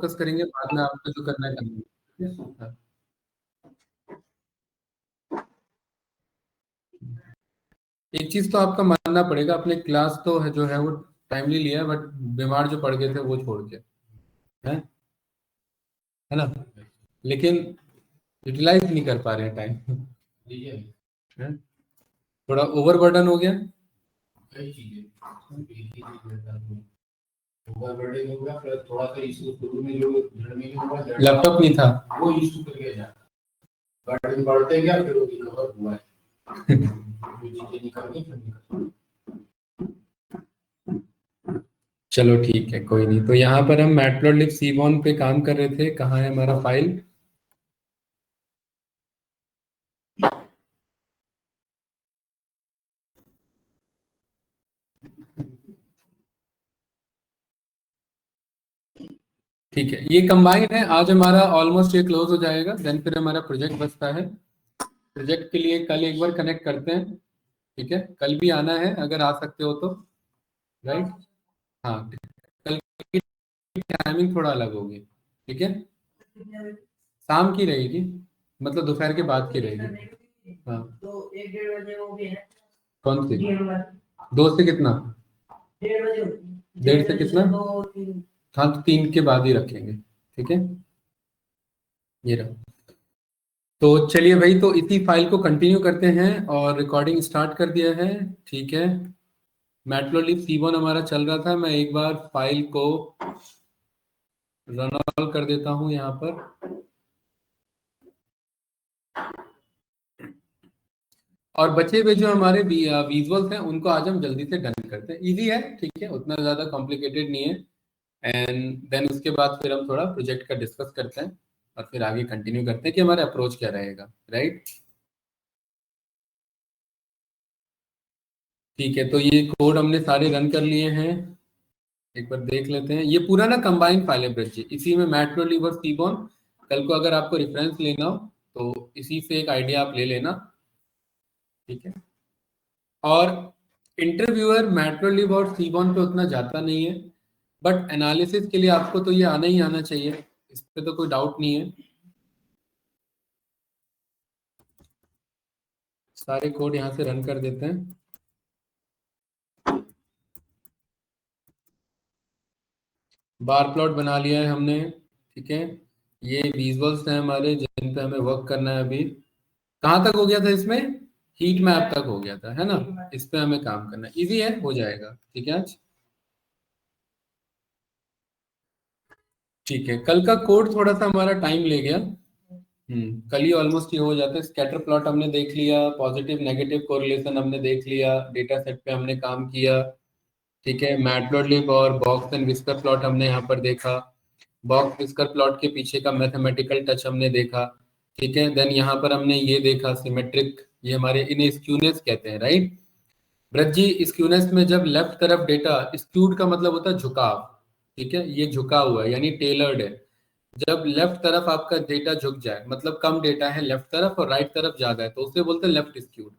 Focus करेंगे, बाद में आपको जो करना है करेंगे। हाँ। एक चीज तो आपका मानना पड़ेगा, अपने क्लास तो है जो है वो टाइमली लिया है, बट बीमार जो पड़ गए थे वो छोड़ के, है ना, लेकिन यूटिलाइज नहीं कर पा रहे हैं टाइम, थोड़ा ओवरबर्डन हो गया। कई चीजें ओवरबर्डन हो गया, फिर थोड़ा सा इशू शुरू में जो में हुआ, लैपटॉप नहीं था, वो इशू कर गया जा, बर्डन बढ़ते गया, फिर वो रिकवर हुआ है। चीजें निकल। चलो ठीक है, कोई नहीं। तो यहाँ पर हम मैटप्लॉटलिब सीबॉन पे काम कर रहे थे। कहाँ है हमारा फाइल? ठीक है, ये कंबाइन है। आज हमारा ऑलमोस्ट ये क्लोज हो जाएगा, देन फिर हमारा प्रोजेक्ट बचता है। प्रोजेक्ट के लिए कल एक बार कनेक्ट करते हैं, ठीक है? कल भी आना है अगर आ सकते हो तो, राइट? हाँ, कल की टाइमिंग थोड़ा अलग होगी, ठीक है? शाम की रहेगी, मतलब दोपहर के बाद की रहेगी। हाँ, तो 1-1:30 बजे वो भी है। कौन सी? 2 से कितना? 1:30 बजे। 1:30 से कितना? 2-3। हाँ, तो 3 के बाद ही रखेंगे, ठीक है? ये रहा। तो चलिए भाई, तो इसी फाइल को कंटिन्यू करते हैं और रिकॉर्डिंग स्टार्ट कर दिया है, ठीक है? मैटप्लॉटलिब सीबॉन हमारा चल रहा था। मैं एक बार फाइल को रन ऑल कर देता हूं यहाँ पर, और बचे हुए जो हमारे विजुअल्स हैं उनको आज हम जल्दी से डन करते हैं। इजी है, ठीक है, उतना ज़्यादा कॉम्प्लिकेटेड नहीं है। एंड देन उसके बाद फिर हम थोड़ा प्रोजेक्ट का डिस्कस करते हैं और फिर आगे कंटिन्यू करते हैं कि हमारा अप्रोच क्या रहेगा, राइट? ठीक है, तो ये कोड हमने सारे रन कर लिए हैं। एक बार देख लेते हैं। ये पूरा ना कंबाइंड फाइल है ब्रज जी, इसी में मैटप्लॉटलिब और सीबॉन। कल को अगर आपको रेफरेंस लेना हो तो इसी से एक आइडिया आप ले लेना, ठीक है? और इंटरव्यूअर मैटप्लॉटलिब और सीबॉन पे उतना जाता नहीं है, बट एनालिसिस के लिए आपको तो ये आना ही आना चाहिए, इस पे तो कोई डाउट नहीं है। सारे कोड यहाँ से रन कर देते हैं। बार प्लॉट बना लिया है हमने, ठीक है? ये विजुअल्स हैं हमारे जिन पे हमें वर्क करना है अभी। कहाँ तक हो गया था इसमें? हीट मैप तक हो गया था, है ना? इस पे हमें काम करना है, इजी है, हो जाएगा, ठीक है? आज ठीक है, कल का कोड थोड़ा सा हमारा टाइम ले गया। कल ही ऑलमोस्ट ये हो जाता है। स्कैटर प्लॉट हमने देख लिया, पॉजिटिव नेगेटिव कोरिलेशन हमने देख लिया, डेटा सेट पे हमने काम किया, ठीक है? मैटप्लॉटलिब और बॉक्स एंड विस्कर प्लॉट हमने यहाँ पर देखा। बॉक्स विस्कर प्लॉट के पीछे का मैथमेटिकल टच हमने देखा, ठीक है? देन यहाँ पर हमने ये देखा सिमेट्रिक, ये हमारे इन्हें स्क्यूनेस कहते हैं, राइट? ब्रज जी, स्क्यूनेस में जब लेफ्ट तरफ डेटा, स्क्यूड का मतलब होता है झुकाव, ठीक है? ये झुका हुआ है यानी टेलर्ड है। जब लेफ्ट तरफ आपका डेटा झुक जाए, मतलब कम डेटा है लेफ्ट तरफ और राइट तरफ ज्यादा है, तो उसे बोलते हैं लेफ्ट स्क्यूड।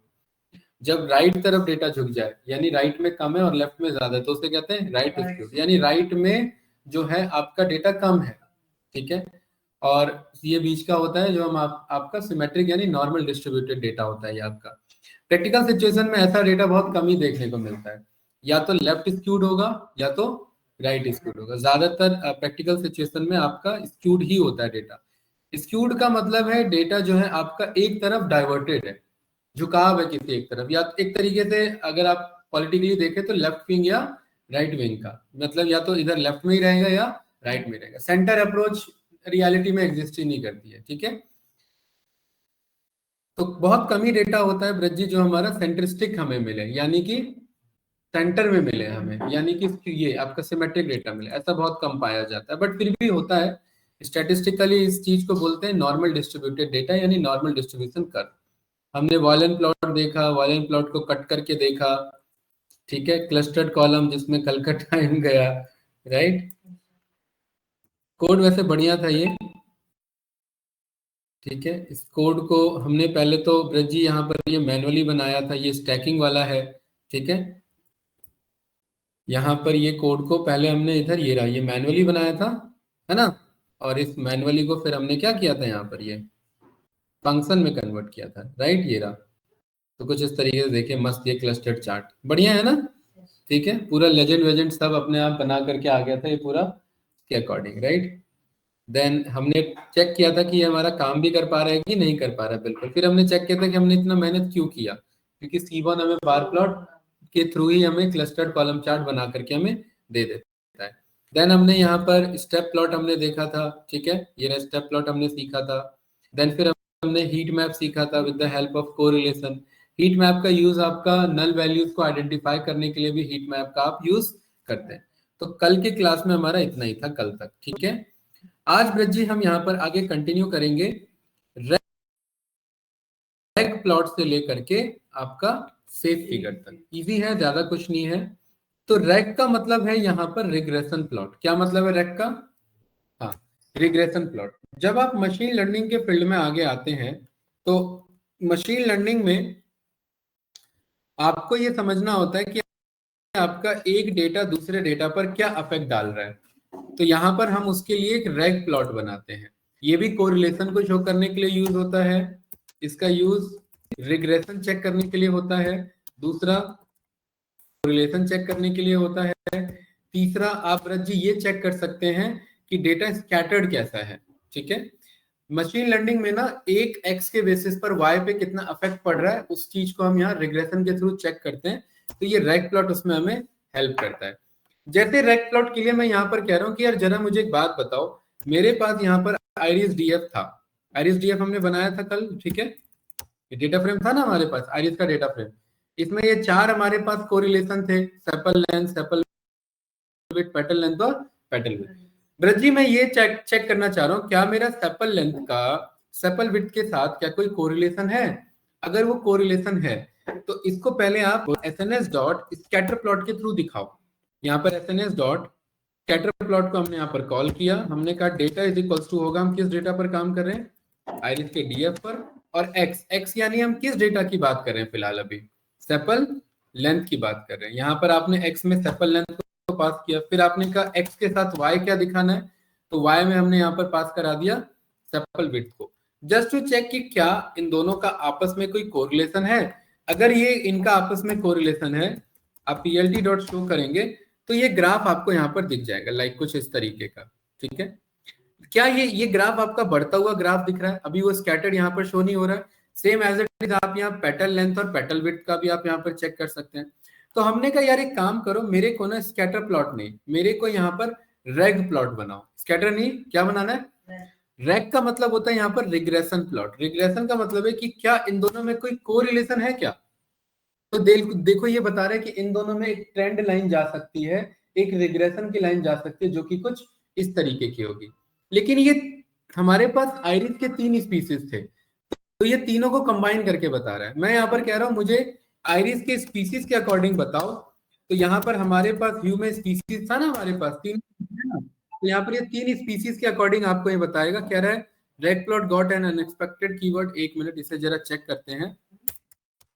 जब राइट तरफ डेटा झुक जाए, यानी राइट में कम है और लेफ्ट में ज्यादा है, तो उसे कहते हैं राइट स्क्यूड, यानी राइट में जो है आपका डेटा कम है, ठीक है? और ये बीच का होता है जो हम आपका सिमेट्रिक यानी नॉर्मल डिस्ट्रीब्यूटेड डेटा होता है ये आपका। प्रैक्टिकल सिचुएशन में ऐसा डेटा बहुत कम ही देखने को मिलता है, या तो लेफ्ट स्क्यूड होगा या तो राइट स्क्यूड होगा। ज्यादातर प्रैक्टिकल सिचुएशन में आपका स्क्यूड ही होता है डेटा। स्क्यूड का मतलब है डेटा जो है आपका एक तरफ डाइवर्टेड है, झुकाव है किसी एक तरफ, या एक तरीके से अगर आप पॉलिटिकली देखें तो लेफ्ट विंग या राइट विंग का मतलब या तो इधर लेफ्ट में ही रहेगा या राइट में रहेगा। सेंटर अप्रोच रियलिटी में एग्जिस्ट ही नहीं करती है, ठीक है? तो बहुत कम ही डेटा होता है ब्रज जी जो हमारा सेंट्रिस्टिक हमें मिले, यानी कि सेंटर में मिले हमें, यानी कि ये आपका सिमेट्रिक डेटा मिले, ऐसा बहुत कम पाया जाता है, बट फिर भी होता है। स्टैटिस्टिकली इस चीज को बोलते हैं नॉर्मल डिस्ट्रीब्यूटेड डेटा, यानी नॉर्मल डिस्ट्रीब्यूशन कर्व। हमने वॉलेन प्लॉट देखा, वॉलेन प्लॉट को कट करके देखा, ठीक है? क्लस्टर्ड कॉलम जिसमें कल का टाइम गया, राइट? कोड वैसे बढ़िया था ये, ठीक है? इस कोड को हमने पहले तो ब्रज जी यहाँ पर ये मैनुअली बनाया था, ये स्टैकिंग वाला है, ठीक है? यहाँ पर ये कोड को पहले हमने इधर ये रहा, ये मैनुअली बनाया था, है ना? और इस मैनुअली को फिर हमने क्या किया था, यहाँ पर ये फंक्शन में कन्वर्ट किया था, राइट। ये रहा। तो कुछ इस तरीके से देखिए, मस्त ये क्लस्टर्ड चार्ट बढ़िया है ना। ठीक है, पूरा लेजेंड वेजेंड सब अपने आप बना करके आ गया था ये पूरा के अकॉर्डिंग, राइट। देन हमने चेक किया था कि ये हमारा काम भी कर पा रहा है कि नहीं कर पा रहा है, बिल्कुल। फिर हमने चेक किया था कि हमने इतना मेहनत क्यों किया, क्योंकि C1 हमें बार प्लॉट के थ्रू ही हमें क्लस्टर्ड कॉलम चार्ट बना करके हमें दे देता है। देन हमने यहाँ पर स्टेप प्लॉट हमने देखा था, ठीक है, ये स्टेप प्लॉट हमने सीखा था। देन फिर हमने हीट मैप सीखा था with the help of correlation. Heat map का यूज आपका नल वैल्यूज को आइडेंटिफाई करने के लिए भी हीट मैप का आप यूज करते हैं। तो कल के क्लास में हमारा इतना ही था, कल तक, ठीक है। आज ब्रज जी हम यहाँ पर आगे कंटिन्यू करेंगे रैग प्लॉट से लेकर के आपका सेफ फिगर तक। इजी है, ज्यादा कुछ नहीं है। तो रैग का मतलब है यहाँ पर रिग्रेशन प्लॉट। क्या मतलब है रैग का? हाँ, रिग्रेशन प्लॉट। जब आप मशीन लर्निंग के फील्ड में आगे आते हैं तो मशीन लर्निंग में आपको ये समझना होता है कि आपका एक डेटा दूसरे डेटा पर क्या अफेक्ट डाल रहा है। तो यहाँ पर हम उसके लिए एक रैग प्लॉट बनाते हैं। ये भी कोरिलेशन को शो करने के लिए यूज होता है। इसका यूज रिग्रेशन चेक करने के लिए होता है। दूसरा कोरिलेशन चेक करने के लिए होता है। तीसरा आप रज जी ये चेक कर सकते हैं कि डेटा स्कैटर्ड कैसा है, ठीक है। मशीन लर्निंग में ना एक एक्स के बेसिस पर वाई पे कितना अफेक्ट पड़ रहा है, उस चीज को हम यहाँ रिग्रेशन के थ्रू चेक करते हैं। तो ये रैग प्लॉट उसमें हमें हेल्प करता है। जैसे रैग प्लॉट के लिए मैं यहाँ पर कह रहा हूँ कि यार जरा मुझे एक बात बताओ, मेरे पास यहाँ पर आइरिस डीएफ था। आइरिस डीएफ हमने बनाया था कल, ठीक है। डेटा फ्रेम था ना हमारे पास, आइरिस का डेटा फ्रेम। इसमें ये चार हमारे पास कोरिलेशन थे, sepal length, sepal width, petal length और पेटल विड्थ। ब्रज जी मैं ये चेक करना चाह रहा हूँ, क्या मेरा सेपल लेंथ का सेपल विड्थ के साथ क्या कोई कोरिलेशन है? अगर वो कोरिलेशन है तो इसको पहले आप SNS डॉट स्कैटर प्लॉट के थ्रू दिखाओ। यहाँ पर SNS डॉट स्कैटर प्लॉट को हमने यहाँ पर कॉल किया। हमने कहा डेटा इज इक्वल्स टू होगा, हम किस डेटा पर काम कर रहे हैं, आइरिस के डीएफ पर, और एक्स यानी हम किस डेटा की बात कर रहे हैं फिलहाल, अभी सेपल लेंथ की बात कर रहे हैं। यहाँ पर आपने एक्स में सेपल लेंथ को पास किया, फिर आपने कहा एक्स के साथ वाई क्या दिखाना है, तो वाई में हमने यहाँ पर पास करा दिया सेपल विड्थ को, जस्ट टू चेक कि क्या इन दोनों का आपस में कोई कोरिलेशन है। अगर ये इनका आपस में कोरिलेशन है, आप PLT डॉट शो करेंगे तो ये ग्राफ आपको यहाँ पर दिख जाएगा, लाइक कुछ इस तरीके का, ठीक है। क्या ये ग्राफ आपका बढ़ता हुआ ग्राफ दिख रहा है? अभी वो स्कैटर्ड यहाँ पर शो नहीं हो रहा है। सेम एज इट इज आप यहाँ पेटल लेंथ और पेटल विड्थ का भी आप यहाँ पर चेक कर सकते हैं। तो हमने कहा यार एक काम करो, मेरे को ना स्कैटर प्लॉट नहीं, मेरे को यहाँ पर रैग प्लॉट बनाओ। स्कैटर नहीं, क्या बनाना है? रैग का मतलब होता है यहाँ पर रिग्रेशन प्लॉट। रिग्रेशन का मतलब है कि क्या इन दोनों में कोई कोरिलेशन है क्या। तो देखो ये बता रहे हैं कि इन दोनों में एक ट्रेंड लाइन जा सकती है, एक रिग्रेशन की लाइन जा सकती है, जो कि कुछ इस तरीके की होगी। लेकिन ये हमारे पास आइरिस के 3 स्पीसीज थे, तो ये तीनों को कंबाइन करके बता रहा है। मैं यहाँ पर कह रहा हूँ मुझे आइरिस के स्पीसीज के अकॉर्डिंग बताओ। तो यहाँ पर हमारे पास व्यू में स्पीसीज था ना, हमारे पास 3 है ना। तो यहाँ पर ये 3 स्पीसीज के अकॉर्डिंग आपको ये बताएगा। कह रहा है rag plot got an unexpected keyword. 1 minute इसे जरा चेक करते हैं।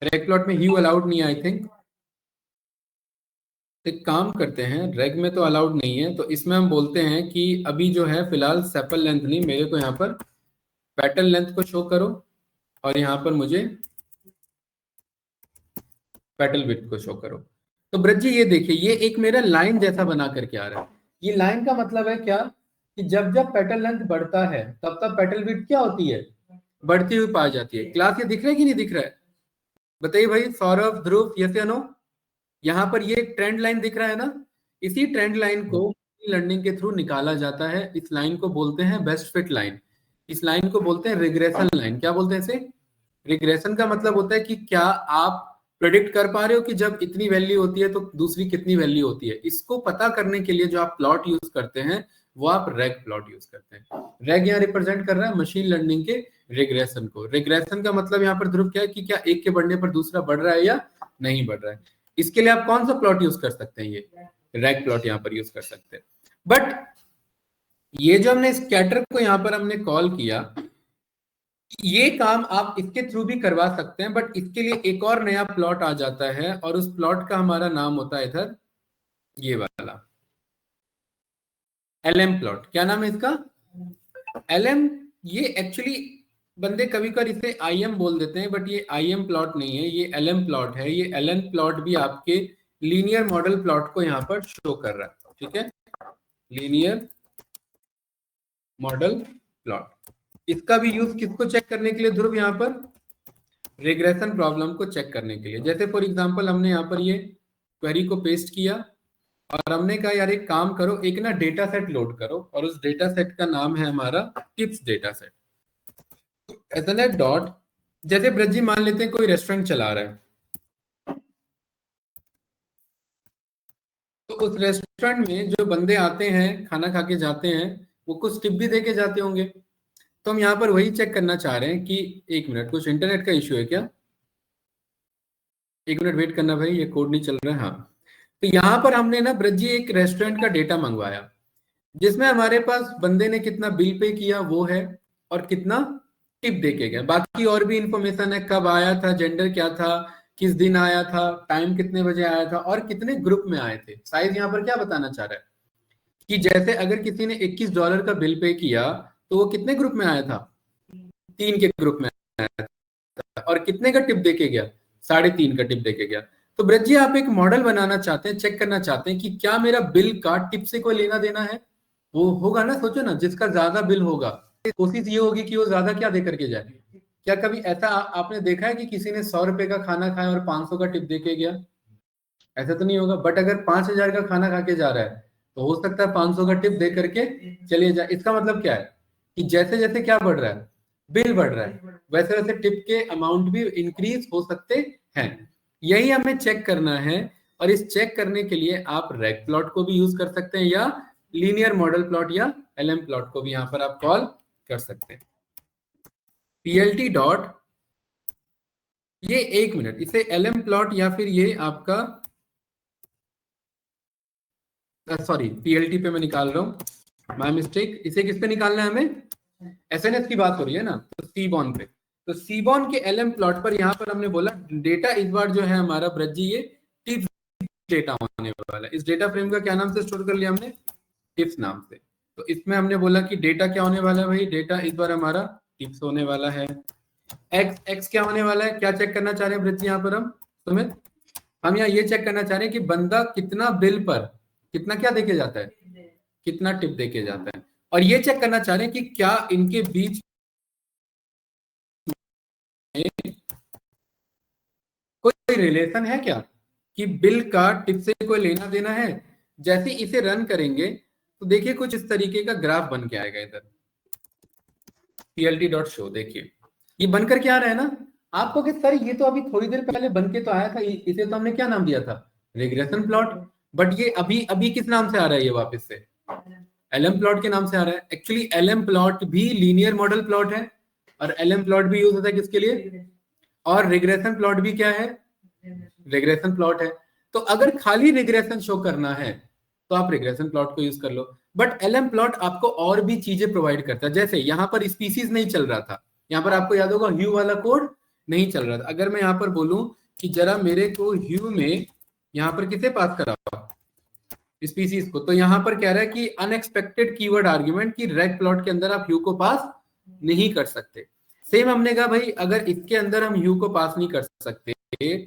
रैग प्लॉट में ह्यू अलाउड नहीं है आई थिंक। एक काम करते हैं, रैग में तो अलाउड नहीं है, तो इसमें हम बोलते हैं कि अभी जो है फिलहाल सेपल लेंथ नहीं, मेरे को यहाँ पर पेटल लेंथ को शो करो और यहाँ पर मुझे पेटल विड्थ को शो करो। तो ब्रज जी ये देखिए, ये एक मेरा लाइन जैसा बना करके आ रहा है। ये लाइन का मतलब है क्या कि जब जब पेटल लेंथ बढ़ता है तब तब पेटल विड्थ क्या होती है, बढ़ती हुई पाई जाती है। क्लास ये दिख रहा है कि नहीं दिख रहा है? बताइए भाई, सौरभ, ध्रुव, यस या नो। यहाँ पर ये ट्रेंड लाइन दिख रहा है ना। इसी ट्रेंड लाइन को लर्निंग के थ्रू निकाला जाता है। इस लाइन को बोलते हैं बेस्ट फिट लाइन। इस लाइन को बोलते हैं रिग्रेशन लाइन। क्या बोलते हैं इसे? रिग्रेशन का मतलब होता है कि क्या आप प्रेडिक्ट कर पा रहे हो कि जब इतनी वैल्यू होती है तो दूसरी कितनी वैल्यू होती है। इसको पता करने के लिए जो आप प्लॉट यूज करते हैं वो आप रैग प्लॉट यूज करते हैं। रैग यहाँ रिप्रेजेंट कर रहा है मशीन लर्निंग के रिग्रेशन को। रिग्रेशन का मतलब यहाँ पर ध्रुव क्या है कि क्या एक के बढ़ने पर दूसरा बढ़ रहा है या नहीं बढ़ रहा है। इसके लिए आप कौन सा प्लॉट यूज कर सकते हैं? ये रैग प्लॉट यहाँ पर यूज कर सकते हैं। बट ये जो हमने स्कैटर को यहाँ पर हमने कॉल किया, ये काम आप इसके थ्रू भी करवा सकते हैं, बट इसके लिए एक और नया प्लॉट आ जाता है और उस प्लॉट का हमारा नाम होता है इधर ये वाला LM प्लॉट। क्या नाम है इसका? LM ये एक्चुअली बंदे कभी कभी इसे IM बोल देते हैं, बट ये IM प्लॉट नहीं है, ये LM प्लॉट है। ये LM प्लॉट भी आपके लीनियर मॉडल प्लॉट को यहाँ पर शो कर रहा है, ठीक है, लीनियर मॉडल प्लॉट। इसका भी यूज किसको चेक करने के लिए ध्रुव, यहाँ पर रिग्रेशन प्रॉब्लम को चेक करने के लिए। जैसे फॉर एग्जांपल हमने यहाँ पर ये क्वेरी को पेस्ट किया और हमने कहा यार एक काम करो, एक ना डेटा सेट लोड करो, और उस डेटा सेट का नाम है हमारा tips data set. Ethernet dot, जैसे ब्रजी मान लेते हैं कोई रेस्टोरेंट चला रहा है, तो उस रेस्टोरेंट में जो बंदे आते हैं खाना खा के जाते हैं वो कुछ टिप भी दे के जाते होंगे। तो हम यहाँ पर वही चेक करना चाह रहे हैं कि एक मिनट, कुछ इंटरनेट का इश्यू है क्या, एक मिनट वेट करना भाई, ये कोड नहीं चल रहा है। हाँ, तो यहाँ पर हमने ना ब्रजी एक रेस्टोरेंट का डेटा मंगवाया जिसमें हमारे पास बंदे ने कितना बिल पे किया वो है और कितना टिप दे के गया। बाकी और भी इंफॉर्मेशन है, कब आया था, जेंडर क्या था, किस दिन आया था, टाइम कितने बजे आया था और कितने ग्रुप में आए थे। साइज यहाँ पर क्या बताना चाह रहा है कि जैसे अगर किसी ने $21 का बिल पे किया तो वो कितने ग्रुप में आया था, 3 के ग्रुप में आया था, और कितने का टिप देके गया, 3.5 का टिप देके गया। तो ब्रज जी आप एक मॉडल बनाना चाहते हैं, चेक करना चाहते हैं कि क्या मेरा बिल का टिप से कोई लेना देना है, वो होगा ना। सोचो ना, जिसका ज्यादा बिल होगा कोशिश ये होगी कि वो ज्यादा क्या दे करके जाए। क्या कभी ऐसा आपने देखा है कि किसी ने 100 रुपए का खाना खाया और 500 का टिप देके गया? ऐसा तो नहीं होगा। बट अगर 5,000 का खाना खा के जा रहा है तो हो सकता है 500 का टिप दे करके चले जाए। इसका मतलब क्या है कि जैसे जैसे क्या बढ़ रहा है, बिल बढ़ रहा है, वैसे वैसे टिप के अमाउंट भी इंक्रीज हो सकते हैं। यही हमें चेक करना है, और इस चेक करने के लिए आप रेग प्लॉट को भी यूज कर सकते हैं या लीनियर मॉडल प्लॉट या LM प्लॉट को भी यहाँ पर आप कॉल कर सकते हैं। PLT डॉट, ये एक मिनट, इसे LM प्लॉट या फिर ये आपका सॉरी PLT पे मैं निकाल रहा हूँ, माय मिस्टेक। इसे किस पे निकालना है हमें, SNS की बात हो रही है ना, तो सीबॉन पे। तो सीबॉन के LM प्लॉट पर यहाँ पर हमने बोला डेटा इस बार जो है हमारा ब्रजी ये टिप्स डेटा होने वाला है। इस डेटा फ्रेम का क्या नाम से स्टोर कर लिया हमने, टिप्स नाम से। तो इसमें हमने बोला कि डेटा क्या होने वाला है भाई, डेटा इस बार हमारा टिप्स होने वाला है। एक्स क्या होने वाला है, क्या चेक करना चाह रहे हैं ब्रजी यहाँ पर हम सुमित, हम यहाँ ये चेक करना चाह रहे हैं कि बंदा कितना बिल पर कितना क्या देके जाता है, कितना टिप देके जाता है। और ये चेक करना चाह रहे हैं कि क्या इनके बीच में कोई रिलेशन है क्या, कि बिल का टिप से कोई लेना देना है। जैसे इसे रन करेंगे तो देखिए कुछ इस तरीके का ग्राफ बन के आएगा इधर, PLT.show। देखिए ये बनकर क्या आ रहा है ना आपको कि सर ये तो अभी थोड़ी देर पहले बन के तो आया था, इसे तो हमने क्या नाम दिया था, रिग्रेशन प्लॉट। बट ये अभी अभी किस नाम से आ रहा है, ये वापस से LM प्लॉट के नाम से आ रहा है। एक्चुअली LM प्लॉट भी लीनियर मॉडल प्लॉट है, और LM प्लॉट भी यूज होता है किसके लिए, और रिग्रेशन प्लॉट भी क्या है, रिग्रेशन प्लॉट है। तो अगर खाली रिग्रेशन शो करना है तो आप रिग्रेशन प्लॉट को यूज कर लो। बट LM प्लॉट आपको और भी चीजें प्रोवाइड करता है। जैसे यहाँ पर स्पीसीज नहीं चल रहा था, यहाँ पर आपको याद होगा ह्यू वाला कोड नहीं चल रहा था। अगर मैं यहाँ पर बोलूं कि जरा मेरे को ह्यू में यहाँ पर किसे पास कराओ, स्पीसीज को, तो यहाँ पर कह रहा है कि अनएक्सपेक्टेड कीवर्ड आर्ग्यूमेंट की रेग प्लॉट के अंदर आप ह्यू को पास नहीं कर सकते। सेम हमने कहा भाई अगर इसके अंदर हम ह्यू को पास नहीं कर सकते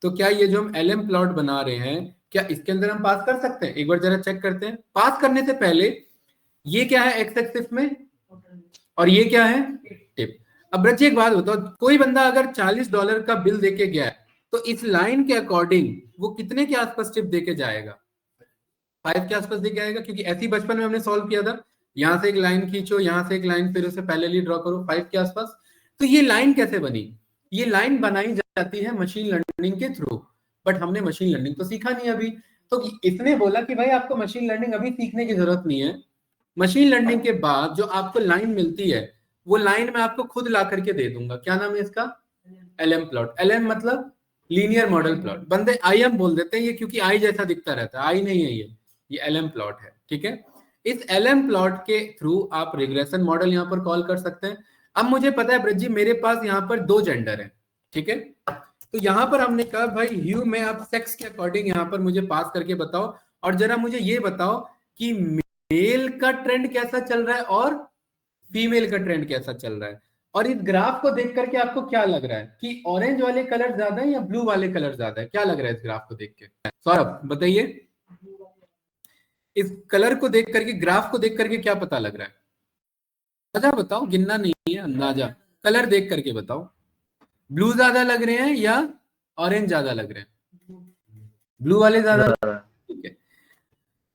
तो क्या ये जो हम LM प्लॉट बना रहे हैं क्या इसके अंदर हम पास कर सकते हैं, एक बार जरा चेक करते हैं। पास करने से पहले ये क्या है एक्स एक्सिस में, और ये क्या है टिप। अब बच्चे एक बात बताओ, कोई बंदा अगर $40 का बिल देके गया है तो इस लाइन के अकॉर्डिंग वो कितने के आसपास टिप देके जाएगा, 5 के आसपास देके आएगा। क्योंकि ऐसी बचपन में हमने सॉल्व किया था, यहां से एक लाइन खींचो, यहां से एक लाइन, फिर उसे पैरेलली ड्रॉ करो 5 के आसपास। तो ये लाइन कैसे बनी, ये लाइन बनाई जाती है मशीन लर्निंग के थ्रू। बट हमने मशीन लर्निंग तो सीखा नहीं अभी, तो इसने बोला कि भाई आपको मशीन लर्निंग अभी सीखने की जरूरत नहीं है। मशीन लर्निंग के बाद जो आपको लाइन मिलती है वो लाइन मैं आपको खुद ला करके दे दूंगा। क्या नाम है इसका, LM प्लॉट। LM मतलब लीनियर मॉडल प्लॉट। बंदे IM बोल देते हैं ये, क्योंकि आई जैसा दिखता रहता है, आई नहीं है ये LM प्लॉट है, ठीक है। इस LM प्लॉट के थ्रू आप रिग्रेशन मॉडल यहाँ पर कॉल कर सकते हैं। अब मुझे पता है ब्रजी मेरे पास यहाँ पर 2 जेंडर है, ठीक है। तो यहाँ पर हमने कहा भाई ह्यू में आप सेक्स के अकॉर्डिंग यहाँ पर मुझे पास करके बताओ, और जरा मुझे ये बताओ कि मेल का ट्रेंड कैसा चल रहा है और फीमेल का ट्रेंड कैसा चल रहा है। और इस ग्राफ को देख करके आपको क्या लग रहा है कि ऑरेंज वाले कलर ज्यादा है या ब्लू वाले कलर ज्यादा है, क्या लग रहा है इस ग्राफ को देख के? सौरभ बताइए, इस कलर को देख करके, ग्राफ को देख करके क्या पता लग रहा है? अंदाजा बताओ, गिनना नहीं है, अंदाजा कलर देख करके बताओ। ब्लू ज्यादा लग रहे हैं या ऑरेंज ज्यादा लग रहे हैं? ब्लू वाले ज्यादा, ठीक है।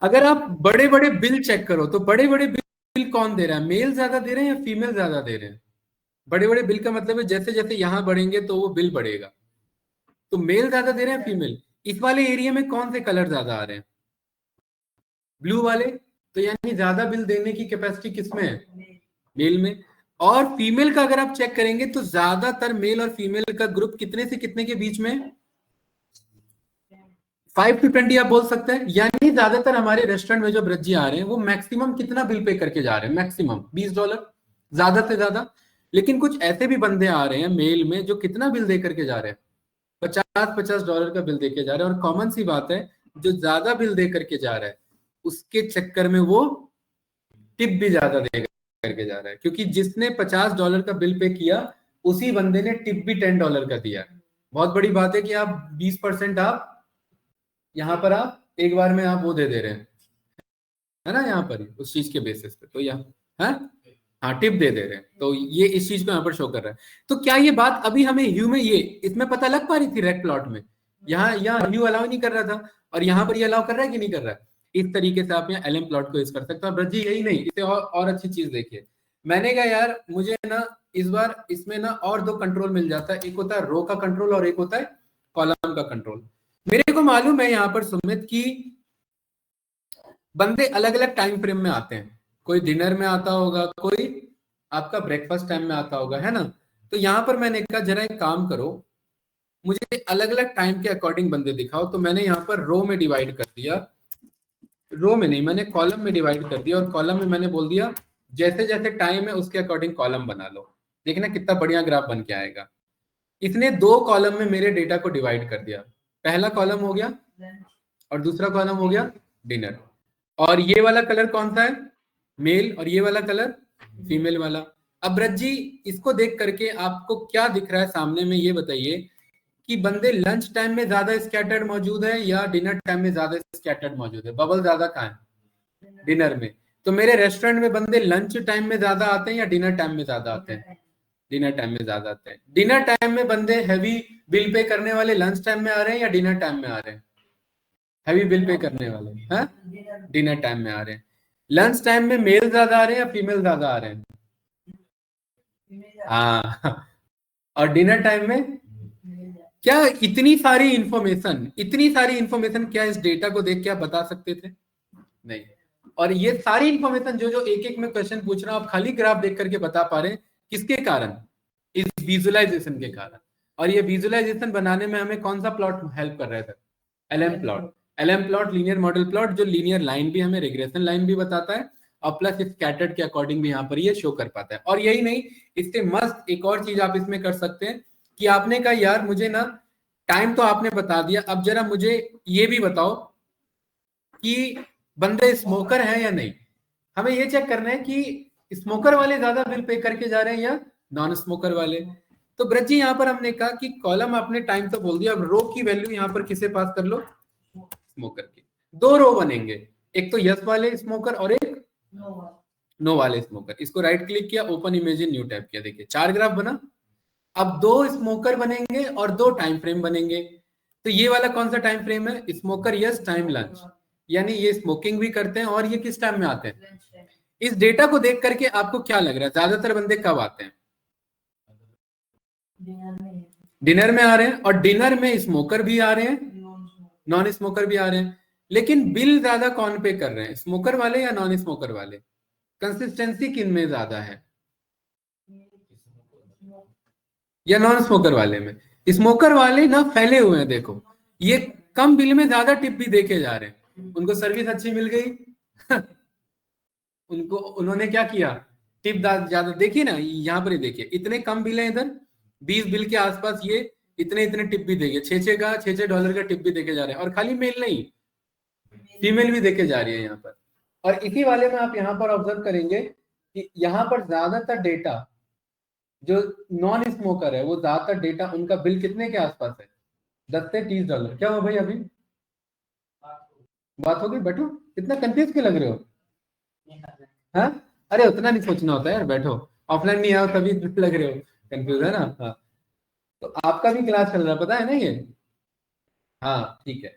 अगर आप बड़े बड़े बिल चेक करो तो बड़े बड़े बिल कौन दे रहा है, मेल ज्यादा दे रहे हैं या फीमेल ज्यादा दे रहे हैं? बड़े बड़े बिल का मतलब है जैसे जैसे यहां बढ़ेंगे तो वो बिल बढ़ेगा, तो मेल ज्यादा दे रहे हैं फीमेल? इस वाले एरिया में कौन से कलर ज्यादा आ रहे हैं? ब्लू वाले। तो यानी ज्यादा बिल देने की कैपेसिटी किसमें है? मेल में। और फीमेल का अगर आप चेक करेंगे तो ज्यादातर मेल और फीमेल का ग्रुप कितने से कितने के बीच में? 5 to 20 आप बोल सकते हैं। यानी ज्यादातर हमारे रेस्टोरेंट में जो ब्रजी आ रहे हैं वो मैक्सिमम कितना बिल पे करके जा रहे हैं? मैक्सिमम $20, ज्यादा से ज्यादा। लेकिन कुछ ऐसे भी बंदे आ रहे हैं मेल में जो कितना बिल दे करके जा रहे हैं? $50 का बिल दे के जा रहे हैं। और कॉमन सी बात है, जो ज्यादा बिल दे करके जा रहा है उसके चक्कर में वो टिप भी ज्यादा दे करके जा रहा है, क्योंकि जिसने $50 का बिल पे किया उसी बंदे ने टिप भी $10 का दिया। बहुत बड़ी बात है कि आप 20% आप यहाँ पर आप एक बार में आप वो दे दे रहे हैं, है ना, यहाँ पर उस चीज के बेसिस पे, तो यहाँ है हाँ टिप दे रहे हैं, तो ये इस चीज को यहाँ पर शो कर रहा है। तो क्या ये बात अभी हमें ह्यू में ये इसमें पता लग पा रही थी रेड प्लॉट में? यहाँ ह्यू अलाउ नहीं कर रहा था और यहाँ पर ये अलाउ कर रहा है कि नहीं कर रहा है? इस तरीके से आप यहाँ एलएम प्लॉट को यूज कर सकते हो। ब्रजी यही नहीं, इसे और अच्छी चीज देखिए। मैंने कहा यार मुझे ना इस बार इसमें ना और 2 कंट्रोल मिल जाता है, एक होता है रो का कंट्रोल और एक होता है कॉलम का कंट्रोल। मेरे को मालूम है यहाँ पर सुमित की बंदे अलग अलग टाइम फ्रेम में आते हैं, कोई डिनर में आता होगा, कोई आपका ब्रेकफास्ट टाइम में आता होगा, है ना। तो यहाँ पर मैंने कहा जरा एक काम करो, मुझे अलग अलग टाइम के अकॉर्डिंग बंदे दिखाओ। तो मैंने यहाँ पर रो में डिवाइड कर दिया, रो में नहीं, मैंने कॉलम में डिवाइड कर दिया। और कॉलम में मैंने बोल दिया जैसे जैसे टाइम है उसके अकॉर्डिंग कॉलम बना लो, देखना कितना बढ़िया ग्राफ बन के आएगा। इसने 2 कॉलम में मेरे डेटा को डिवाइड कर दिया। पहला कॉलम हो गया और दूसरा कॉलम हो गया डिनर। और ये वाला कलर कौन सा है? मेल। और ये वाला कलर फीमेल वाला। अब ब्रजी इसको देख करके आपको क्या दिख रहा है सामने में, ये बताइए कि बंदे लंच टाइम में ज्यादा स्कैटर्ड मौजूद है या डिनर टाइम में ज्यादा स्कैटर्ड मौजूद है? बबल ज्यादा कहाँ है? डिनर में। तो मेरे रेस्टोरेंट में बंदे लंच टाइम में ज्यादा आते हैं या डिनर टाइम में ज्यादा आते हैं? डिनर टाइम में ज्यादा आते हैं। डिनर टाइम में बंदे हैवी बिल पे करने वाले लंच टाइम में आ रहे हैं या डिनर टाइम में आ रहे हैं? हैवी बिल पे करने वाले हैं डिनर टाइम में आ रहे हैं। लंच टाइम में मेल ज्यादा आ रहे हैं या फीमेल ज्यादा आ रहे हैं? हाँ। और डिनर टाइम में क्या इतनी सारी इंफॉर्मेशन क्या इस डेटा को देख के आप बता सकते थे? नहीं। और ये सारी इंफॉर्मेशन जो एक एक में क्वेश्चन पूछ रहा हूं आप खाली ग्राफ देख करके बता पा रहे हैं, किसके कारण? इस विजुअलाइजेशन के कारण। और ये विजुअलाइजेशन बनाने में हमें कौन सा प्लॉट हेल्प कर रहा था? LM plot. LM plot linear model plot, जो लीनियर लाइन भी हमें रिग्रेशन लाइन भी बताता है और प्लस स्कैटर्ड के अकॉर्डिंग भी यहाँ पर ये शो कर पाता है। और यही नहीं, इससे मस्त एक और चीज आप इसमें कर सकते हैं कि आपने कहा यार मुझे ना टाइम तो आपने बता दिया, अब जरा मुझे ये भी बताओ कि बंदे स्मोकर है या नहीं। हमें ये चेक करना है कि स्मोकर वाले ज्यादा बिल पे करके जा रहे हैं या नॉन स्मोकर वाले। तो ब्रजी यहाँ पर हमने कहा कि कॉलम आपने टाइम तो बोल दिया, अब रो की वैल्यू यहाँ पर किसे पास कर लो? स्मोकर की। 2 रो बनेंगे, एक तो यस वाले स्मोकर और एक नो वाले स्मोकर। इसको राइट क्लिक किया, open image in new tab किया, देखिए 4 ग्राफ बना। अब 2 स्मोकर बनेंगे और 2 टाइम फ्रेम बनेंगे। तो ये वाला कौन सा टाइम फ्रेम है? स्मोकर यस टाइम लंच, यानी ये स्मोकिंग भी करते हैं और ये किस टाइम में आते हैं? इस डेटा को देख करके आपको क्या लग रहा है ज्यादातर बंदे कब आते हैं? डिनर में आ रहे हैं। और डिनर में स्मोकर भी आ रहे हैं, नॉन स्मोकर भी आ रहे हैं। लेकिन बिल ज्यादा कौन पे कर रहे हैं, स्मोकर वाले या नॉन स्मोकर वाले? कंसिस्टेंसी किन में ज्यादा है? या नॉन स्मोकर वाले में? स्मोकर वाले ना फैले हुए हैं, देखो ये कम बिल में ज्यादा टिप भी देके जा रहे हैं, उनको सर्विस अच्छी मिल गई उनको उन्होंने क्या किया, टिप ज्यादा। देखिए ना यहाँ पर ही देखिए, इतने कम बिल है इधर 20 बिल के आसपास, ये इतने टिप भी देंगे, $6 का टिप भी देके जा रहे हैं। और खाली मेल नहीं, फीमेल भी देके जा रही है यहाँ पर। और इसी वाले में आप यहाँ पर ऑब्जर्व करेंगे कि यहाँ पर ज्यादातर डेटा जो नॉन स्मोकर है वो ज्यादातर डेटा उनका बिल कितने के आसपास है, $10 से $30। क्या हुआ भाई, अभी बात हो गई? बैठो, इतना कंफ्यूज क्यों लग रहे हो? हाँ, अरे उतना नहीं सोचना होता है यार, बैठो। ऑफलाइन नहीं आओ तभी लग रहे हो कंफ्यूज, है ना? हाँ, तो आपका भी क्लास चल रहा है, पता है ना ये? हाँ ठीक है,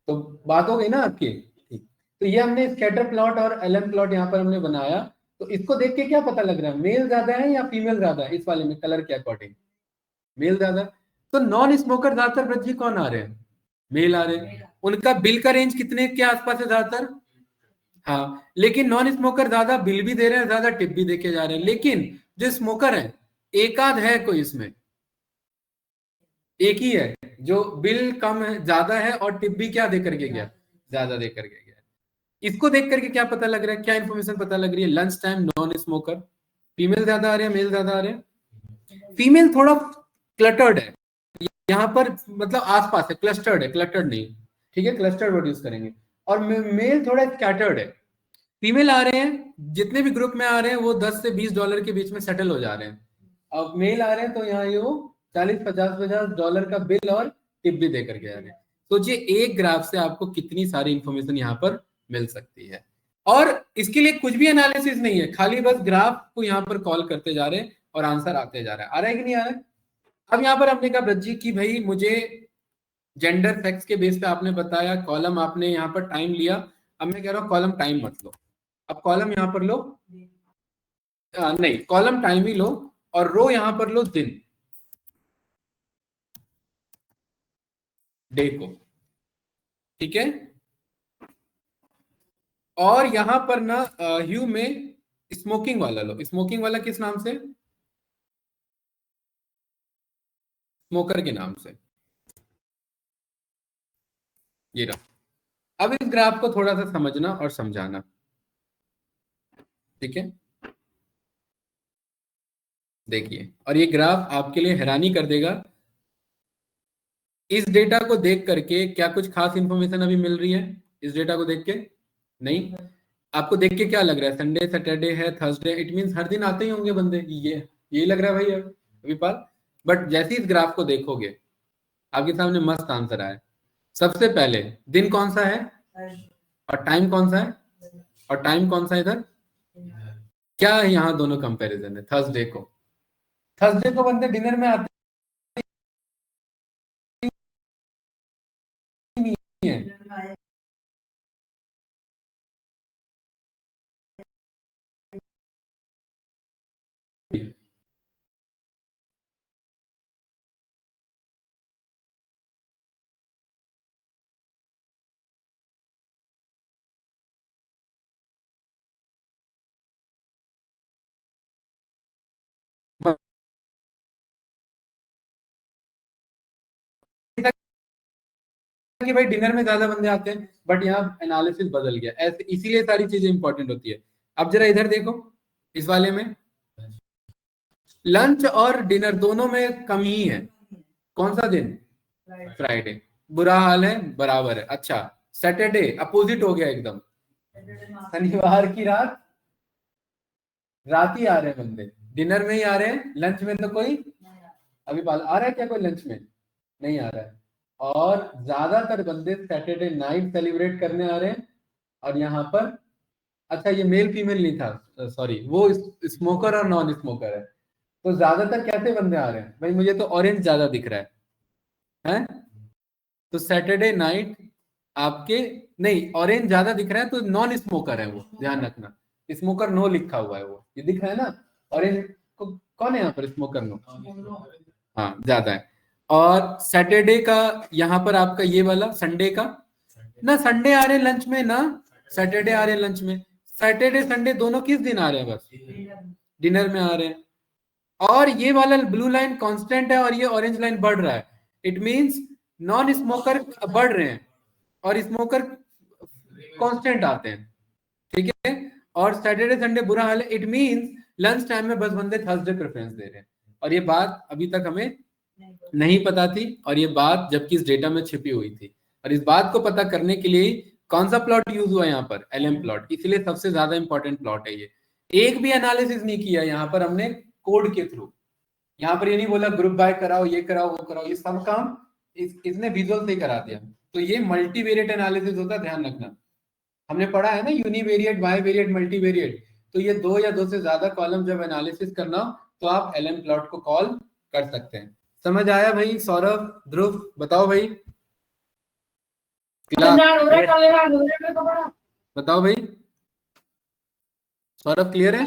तो बात हो गई ना आपकी? ठीक, तो ये हमने स्कैटर प्लॉट और एलएम प्लॉट यहाँ पर हमने बनाया। तो इसको देख के क्या पता लग रहा है, मेल ज्यादा है या फीमेल ज्यादा है? इस वाले में कलर के अकॉर्डिंग मेल ज्यादा। तो नॉन स्मोकर ज्यादातर बच्चे कौन आ रहे हैं? मेल आ रहे हैं। उनका बिल का रेंज कितने के आसपास है ज्यादातर? हाँ, लेकिन नॉन स्मोकर ज्यादा बिल भी दे रहे हैं, ज्यादा टिप भी देके जा रहे हैं। लेकिन जो स्मोकर है, एक आध है कोई इसमें, एक ही है जो बिल कम है, ज्यादा है, और टिप भी क्या दे करके गया, ज्यादा दे करके गया। इसको देख करके क्या पता लग रहा है, क्या इन्फॉर्मेशन पता लग रही है? Lunch time non smoker, female ज्यादा आ रहे हैं, मेल ज्यादा आ रहे हैं? फीमेल थोड़ा क्लटर्ड है यहाँ पर, मतलब आसपास है, क्लस्टर्ड है, क्लटर्ड नहीं, ठीक है, क्लस्टर्ड वर्ड यूज करेंगे। और मेल थोड़ा स्कैटर्ड है। फीमेल आ रहे हैं, जितने भी ग्रुप में आ रहे हैं वो $10 से $20 के बीच में सेटल हो जा रहे हैं। अब मेल आ रहे हैं तो यहाँ ये वो $40-50 का बिल और टिप भी देकर के आ रहे हैं। सोचिए एक ग्राफ से आपको कितनी सारी इंफॉर्मेशन यहाँ पर मिल सकती है। और इसके लिए कुछ भी एनालिसिस नहीं है, खाली बस ग्राफ को यहाँ पर कॉल करते जा रहे हैं और आंसर आते जा रहा है। आ रहा है कि नहीं आ रहा है? अब यहाँ पर हमने कहा ब्रज जी की भाई मुझे जेंडर सेक्स के बेस पे आपने बताया, कॉलम आपने यहाँ पर टाइम लिया। अब मैं कह रहा हूँ कॉलम टाइम मत लो, अब कॉलम यहाँ पर लो, नहीं कॉलम टाइम ही लो, और रो यहाँ पर लो दिन, डे को, ठीक है। और यहाँ पर ना ह्यू में स्मोकिंग वाला लो। स्मोकिंग वाला किस नाम से? स्मोकर के नाम से, ये रहा। अब इस ग्राफ को थोड़ा सा समझना और समझाना, ठीक है। देखिए, और ये ग्राफ आपके लिए हैरानी कर देगा। इस डेटा को देख करके क्या कुछ खास इंफॉर्मेशन अभी मिल रही है? इस डेटा को देख के नहीं। आपको देख के क्या लग रहा है? संडे सैटरडे है, थर्सडे, इट मींस हर दिन आते ही होंगे बंदे, ये यही लग रहा है भाई अभी पाल। बट जैसे इस ग्राफ को देखोगे आपके सामने मस्त आंसर आया। सबसे पहले दिन कौन सा है और टाइम कौन सा है, और टाइम कौन सा है इधर? क्या है यहाँ दोनों कंपैरिजन है? थर्सडे को बंदे डिनर में आते हैं। कि भाई डिनर में ज्यादा बंदे आते हैं, बट यहाँ एनालिसिस बदल गया ऐसे, इसीलिए सारी चीजें इंपॉर्टेंट होती है। अब जरा इधर देखो, इस वाले में लंच और डिनर दोनों में कम ही है। कौन सा दिन? फ्राइडे। बुरा हाल है, बराबर है। अच्छा, सैटरडे अपोजिट हो गया एकदम, शनिवार की रात ही आ रहे हैं बंदे, डिनर में ही आ रहे हैं, लंच में तो कोई अभी आ रहा है क्या? कोई लंच में नहीं आ रहा है। और ज्यादातर बंदे सैटरडे नाइट सेलिब्रेट करने आ रहे हैं। और यहाँ पर अच्छा, ये मेल फीमेल नहीं था, सॉरी, वो स्मोकर और नॉन स्मोकर है। तो ज्यादातर कैसे बंदे आ रहे हैं भाई? मुझे तो ऑरेंज ज्यादा दिख रहा है? तो सैटरडे नाइट आपके, नहीं ऑरेंज ज्यादा दिख रहा है तो नॉन स्मोकर है वो, ध्यान रखना। स्मोकर नो लिखा हुआ है, वो ये दिख रहा है ना ऑरेंज कौन है यहाँ पर? स्मोकर नो, हाँ ज्यादा है। और सैटरडे का यहाँ पर आपका ये वाला, संडे का ना, संडे आ रहे हैं लंच में ना, सैटरडे आ रहे हैं लंच में। सैटरडे संडे दोनों किस दिन आ रहे हैं? बस डिनर में आ रहे हैं। और ये वाला ब्लू लाइन कांस्टेंट है और ये ऑरेंज लाइन बढ़ रहा है। इट मींस नॉन स्मोकर बढ़ रहे हैं और स्मोकर कांस्टेंट आते हैं, ठीक है। और सैटरडे संडे बुरा हाल है, इट मींस लंच टाइम में बस बंदे थर्सडे प्रेफरेंस दे रहे हैं। और ये बात अभी तक हमें नहीं पता थी, और ये बात जबकि इस डेटा में छिपी हुई थी। और इस बात को पता करने के लिए कौन सा प्लॉट यूज हुआ यहाँ पर? एलएम प्लॉट, इसलिए सबसे ज्यादा इंपॉर्टेंट प्लॉट है ये। एक भी एनालिसिस नहीं किया यहाँ पर हमने कोड के थ्रू। यहाँ पर ये नहीं बोला ग्रुप बाय कराओ, ये कराओ, वो कराओ, ये सब काम इसने विजुअल से करा दिया। तो ये मल्टीवेरिएट एनालिसिस होता है, ध्यान रखना। हमने पढ़ा है ना यूनिवेरिएट, बायवेरिएट, मल्टीवेरिएट। तो ये 2 या 2 से ज्यादा कॉलम जब एनालिसिस करना हो तो आप एलएम प्लॉट को कॉल कर सकते हैं। समझ आया भाई? सौरभ, ध्रुव, बताओ भाई। बताओ भाई। सौरभ क्लियर है?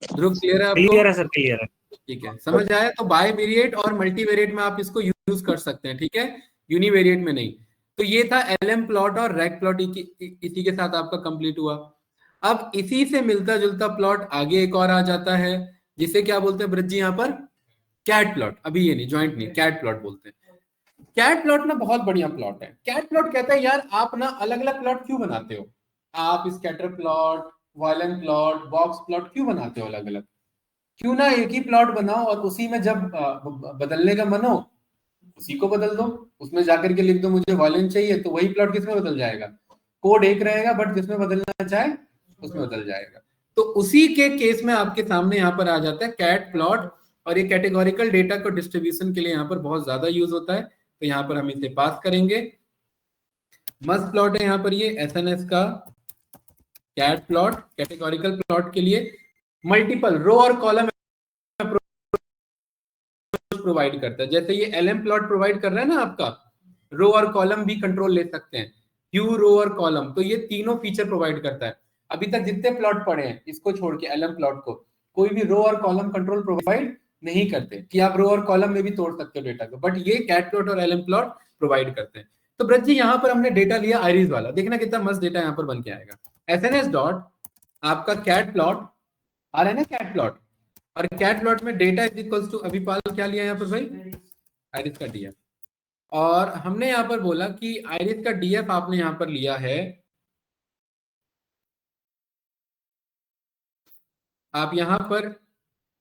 ध्रुव क्लियर है आपको? क्लियर है सर, क्लियर है। ठीक है, समझ आया। तो बायवेरिएट और मल्टीवेरिएट में आप इसको यूज कर सकते हैं, ठीक है, यूनिवेरिएट में नहीं। तो ये था एलएम प्लॉट और रैग प्लॉट, इसी के साथ आपका कंप्लीट हुआ। अब इसी से मिलता जुलता प्लॉट आगे एक और आ जाता है, जिसे क्या बोलते हैं ब्रज जी यहाँ पर? Cat plot. अभी ये नहीं, ज्वाइंट नहीं, कैट प्लॉट बोलते हैं। कैट प्लॉट ना बहुत बढ़िया प्लॉट है। कैट प्लॉट कहता है यार आप ना अलग अलग प्लॉट क्यों बनाते हो? आप scatter plot, violent plot, box plot क्यों बनाते हो अलग अलग? क्यों ना एक ही प्लॉट बनाओ और उसी में जब बदलने का मन हो उसी को बदल दो। उसमें जाकर के लिख दो मुझे वायलेंट चाहिए, तो वही प्लॉट किसमें बदल जाएगा? कोड एक रहेगा बट जिसमें बदलना चाहे उसमें बदल जाएगा। तो उसी के केस में आपके सामने यहाँ पर आ जाता है कैट प्लॉट। और ये कैटेगोरिकल डेटा को डिस्ट्रीब्यूशन के लिए यहाँ पर बहुत ज्यादा यूज होता है। तो यहाँ पर हम इसे पास करेंगे। मस्त प्लॉट है यहाँ पर ये एसएनएस का कैट प्लॉट, कैटेगोरिकल प्लॉट के लिए मल्टीपल रो और कॉलम प्रोवाइड करता है। जैसे ये एलएम प्लॉट प्रोवाइड कर रहा है ना आपका, रो और कॉलम भी कंट्रोल ले सकते हैं, क्यू, रो और कॉलम। तो ये तीनों फीचर प्रोवाइड करता है। अभी तक जितने प्लॉट पढ़े हैं इसको छोड़ के एलएम प्लॉट को, कोई भी रो और कॉलम कंट्रोल प्रोवाइड नहीं करते कि आप रो और कॉलम में भी तोड़ सकते हो डेटा को, बट ये कैट प्लॉट और एलएम प्लॉट प्रोवाइड करते हैं। तो ब्रज जी यहाँ पर हमने डेटा लिया आयरिस वाला, देखना कितना मस्त डेटा यहाँ पर बन के आएगा। एसएनएस डॉट आपका कैट प्लॉट आ रहा है ना, कैट प्लॉट, और कैट प्लॉट में डेटा इज इक्वल्स टू, अभिपाल क्या लिया यहाँ पर भाई? आयरिस का डीएफ। और हमने यहाँ पर बोला कि आयरिस का डीएफ आपने यहाँ पर लिया है, आप यहाँ पर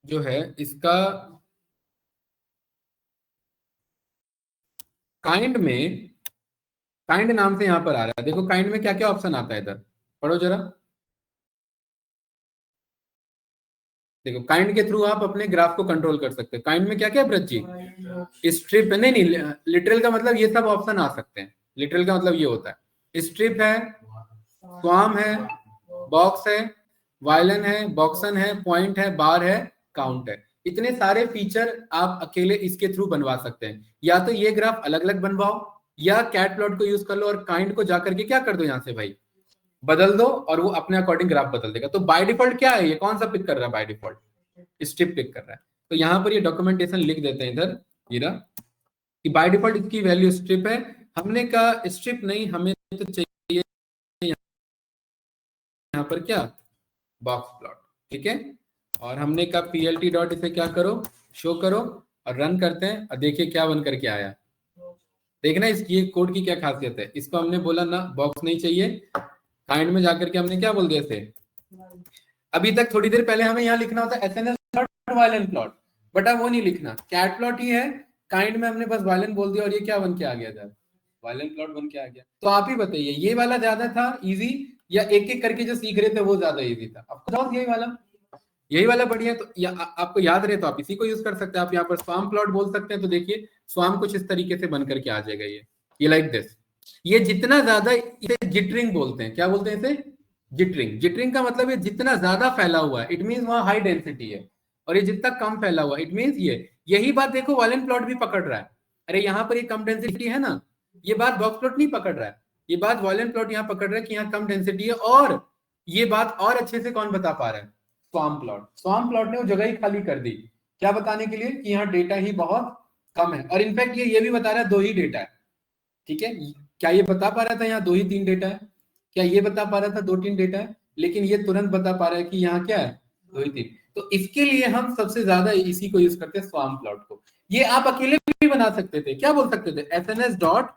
जो है इसका काइंड में, काइंड नाम से यहाँ पर आ रहा है। देखो काइंड में क्या क्या ऑप्शन आता है, इधर पढ़ो जरा। देखो काइंड के थ्रू आप अपने ग्राफ को कंट्रोल कर सकते हैं। काइंड में क्या क्या ब्रज जी? स्ट्रिप, नहीं लिटरल का मतलब ये सब ऑप्शन आ सकते हैं। लिटरल का मतलब ये होता है स्ट्रिप है, स्वाम है, बॉक्स है, वायलन है, बॉक्सन है, पॉइंट है, बार है, काउंट है। इतने सारे फीचर आप अकेले इसके थ्रू बनवा सकते हैं। या तो ये ग्राफ अलग अलग बनवाओ, या कैट प्लॉट को यूज कर लो और काइंड को जाकर के क्या कर दो, यहाँ से भाई बदल दो और वो अपने अकॉर्डिंग ग्राफ बदल देगा। तो बाय डिफॉल्ट क्या है, ये कौन सा पिक कर रहा है? बाय डिफॉल्ट स्ट्रिप पिक कर रहा है। तो यहाँ पर ये डॉक्यूमेंटेशन लिख देते हैं इधर, ये कि बाय डिफॉल्ट इसकी वैल्यू स्ट्रिप है। हमने कहा स्ट्रिप नहीं, हमें तो चाहिए यहाँ पर क्या, बॉक्स प्लॉट, ठीक है। और हमने कहा पीएलटी डॉट इसे क्या करो, शो करो, और रन करते हैं और देखिए क्या बन करके आया। देखना इसकी कोड की क्या खासियत है। इसको हमने बोला ना बॉक्स नहीं चाहिए, काइंड में जाकर के हमने क्या बोल दिया इसे, अभी तक थोड़ी देर पहले हमें यहाँ लिखना होता SNS dot violent plot, but अब वो नहीं लिखना, कैट प्लॉट ही है। काइंड में हमने बस वायलेंट बोल दिया और ये क्या बन के आ गया था, वायलेंट प्लॉट बन के आ गया। तो आप ही बताइए ये वाला ज्यादा था इजी, या एक एक करके जो सीख रहे थे वो ज्यादा इजी था? आपको यही वाला बढ़िया। तो आपको याद रहे तो आप इसी को यूज कर सकते हैं। आप यहाँ पर स्वाम प्लॉट बोल सकते हैं। तो देखिए स्वाम कुछ इस तरीके से बन करके आ जाएगा, ये लाइक दिस। ये जितना ज्यादा, इसे जिटरिंग बोलते हैं। क्या बोलते हैं इसे? जिटरिंग। जिटरिंग का मतलब ये जितना ज्यादा फैला हुआ है इट मीन वहां हाई डेंसिटी है, और ये जितना कम फैला हुआ इट मीन ये। यही बात देखो वायलेंट प्लॉट भी पकड़ रहा है। अरे यहाँ पर ये कम डेंसिटी है ना, ये बात बॉक्स प्लॉट नहीं पकड़ रहा है, ये बात वायलेंट प्लॉट यहाँ पकड़ रहा है कि यहाँ कम डेंसिटी है। और ये बात और अच्छे से कौन बता पा रहा है? स्वाम प्लॉट। स्वाम प्लॉट ने वो जगह ही खाली कर दी, क्या बताने के लिए कि यहाँ डेटा ही बहुत कम है। और इनफैक्ट ये भी बता रहा है 2 ही डेटा है, ठीक है। क्या ये बता पा रहा था यहाँ 2 ही 3 डेटा है? क्या ये बता पा रहा था 2-3 डेटा है? लेकिन ये तुरंत बता पा रहा है कि यहाँ क्या है, 2 ही 3। तो इसके लिए हम सबसे ज्यादा इसी को यूज करते हैं, स्वाम प्लॉट को। ये आप अकेले भी बना सकते थे। क्या बोल सकते थे? एसएनएस डॉट,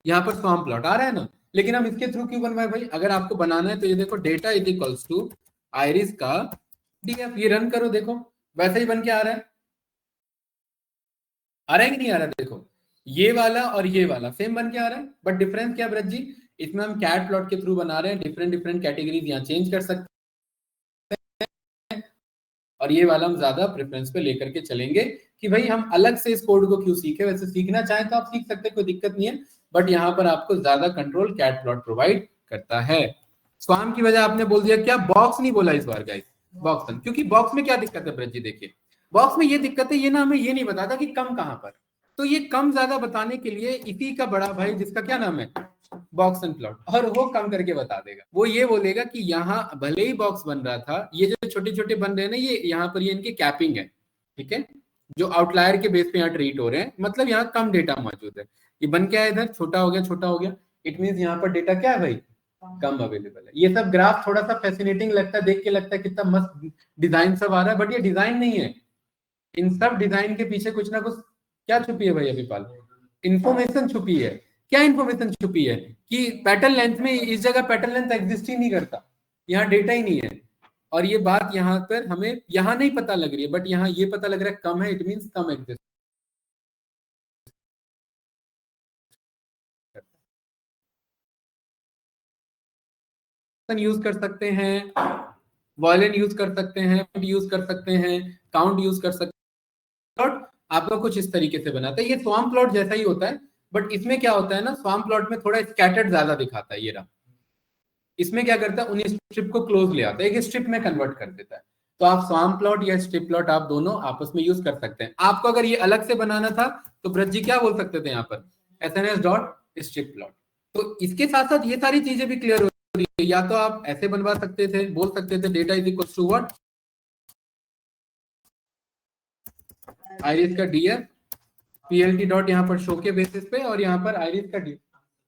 यहाँ पर स्वाम प्लॉट आ रहा है ना, लेकिन हम इसके थ्रू क्यों बनवाए भाई? अगर आपको बनाना है तो ये देखो data is equals to iris का डीएफ, ये रन करो, देखो वैसे ही बन के आ रहा है। आ रहा है कि नहीं आ रहा? देखो ये वाला और ये वाला सेम बन के आ रहा है, बट डिफरेंस क्या ब्रज जी? इसमें हम कैट प्लॉट के थ्रू बना रहे हैं, डिफरेंट कैटेगरीज यहाँ चेंज कर सकते और ये वाला हम ज्यादा प्रेफरेंस पे लेकर के चलेंगे कि भाई हम अलग से इस कोड को क्यों सीखे। वैसे सीखना चाहें तो आप सीख सकते हैं, कोई दिक्कत नहीं है, बट यहाँ पर आपको ज्यादा कंट्रोल कैट प्लॉट प्रोवाइड करता है। स्वाम की वजह आपने बोल दिया, क्या बॉक्स नहीं बोला इस बार गाइस? बॉक्स, क्योंकि बॉक्स में क्या दिक्कत है ब्रज जी? देखिए बॉक्स में ये दिक्कत है, ये ना हमें ये नहीं बताता कि कम कहां पर। तो ये कम ज्यादा बताने के लिए इसी का बड़ा भाई जिसका क्या नाम है, बॉक्स एंड प्लॉट, और वो कम करके बता देगा। वो ये बोलेगा कि यहाँ भले ही बॉक्स बन रहा था, ये जो छोटे छोटे बन रहे हैं ना, ये यहाँ पर ये इनकी कैपिंग है, ठीक है, जो आउटलायर के बेस पे यहाँ ट्रीट हो रहे हैं, मतलब यहाँ कम डेटा मौजूद है। ये बन क्या है, इधर छोटा हो गया, छोटा हो गया, इट मीन यहाँ पर डेटा क्या है भाई, कम अवेलेबल है। ये सब ग्राफ थोड़ा सा फैसिनेटिंग लगता है, देख के लगता है कितना मस्त डिजाइन सब आ रहा है, बट ये डिजाइन नहीं है। इन सब डिजाइन के पीछे कुछ ना कुछ क्या छुपी है भाई अभिपाल? इंफॉर्मेशन छुपी है। क्या इंफॉर्मेशन छुपी है? कि पैटर्न लेंथ में इस जगह पैटर्न लेंथ एग्जिस्ट ही नहीं करता, यहाँ डेटा ही नहीं है। और ये बात यहाँ पर हमें यहाँ नहीं पता लग रही है, बट यहाँ ये पता लग रहा है कम है, it mean come exist. Use कर सकते हैं, वॉयलेन यूज कर सकते हैं, यूज कर सकते हैं, काउंट यूज कर सकते हैं। प्लॉट आपका कुछ इस तरीके से बनाता है, ये स्वाम प्लॉट जैसा ही होता है, बट इसमें क्या होता है ना, स्वाम प्लॉट में थोड़ा स्कैटर्ड ज्यादा दिखाता है ये रहा। इसमें क्या करता है, उन स्ट्रिप को क्लोज ले आता है, एक स्ट्रिप में कन्वर्ट कर देता है। तो आप स्वाम प्लॉट या स्ट्रिप प्लॉट आप दोनों आपस में यूज कर सकते हैं। आपको अगर ये अलग से बनाना था तो ब्रज जी क्या बोल सकते थे यहाँ पर, एसएनएस डॉट स्ट्रिप प्लॉट। तो इसके साथ साथ ये सारी चीजें भी क्लियर हो रही है। या तो आप ऐसे बनवा सकते थे, बोल सकते थे data is equal to what, iris का डीएफ पीएलटी डॉट यहाँ पर शो के बेसिस पे, और यहाँ पर आईरिस का डी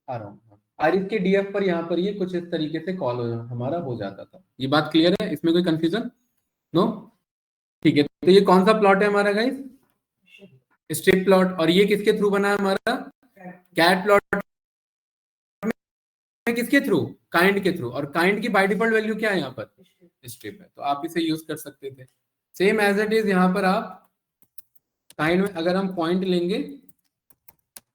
आ रहा हूँ, आरिफ के डीएफ पर यहाँ पर ये कुछ इस तरीके से कॉल हमारा हो जाता था। ये बात क्लियर है, इसमें कोई कंफ्यूजन? नो, ठीक है। तो ये कौन सा प्लॉट है हमारा गाइस? Strip plot. और ये किसके थ्रू बना है हमारा? कैट प्लॉट में किसके थ्रू? काइंड के थ्रू। और काइंड की बाय डिफॉल्ट वैल्यू क्या है यहाँ पर? स्ट्रिप है, तो आप इसे यूज कर सकते थे। सेम एज इट इज यहाँ पर आप काइंड में अगर हम पॉइंट लेंगे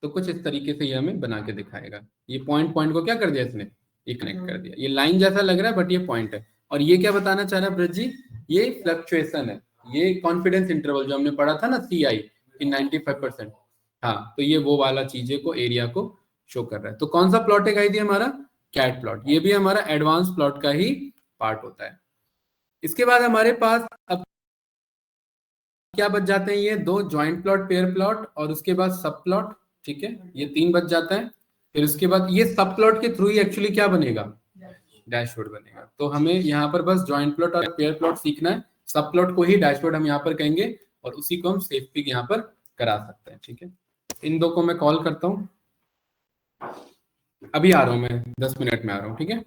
तो कुछ इस तरीके से ये हमें बना के दिखाएगा। ये पॉइंट पॉइंट को क्या कर दिया इसने, ये कनेक्ट कर दिया। ये लाइन जैसा लग रहा है बट ये पॉइंट है। और ये क्या बताना चाह रहा है ब्रज जी? ये फ्लक्चुएशन है, ये कॉन्फिडेंस इंटरवल जो हमने पढ़ा था ना CI इन 95%, हाँ, तो ये वो वाला चीजें को, एरिया को शो कर रहा है। तो कौन सा प्लॉट है गाइस ये हमारा? Cat plot. ये भी हमारा एडवांस प्लॉट का ही पार्ट होता है। इसके बाद हमारे पास अब क्या बच जाते हैं, ये दो ज्वाइंट प्लॉट, पेयर प्लॉट, और उसके बाद सब प्लॉट, ठीक है, ये तीन बच जाता है। फिर उसके बाद ये सब प्लॉट के थ्रू ही एक्चुअली क्या बनेगा, डैशबोर्ड बनेगा। तो हमें यहाँ पर बस ज्वाइंट प्लॉट और पेयर प्लॉट सीखना है, सब प्लॉट को ही डैशबोर्ड हम यहाँ पर कहेंगे, और उसी को हम सेफ पिक यहाँ पर करा सकते हैं, ठीक है। इन दो को मैं कॉल करता हूँ, अभी आ रहा हूँ मैं, 10 मिनट में आ रहा हूँ, ठीक है।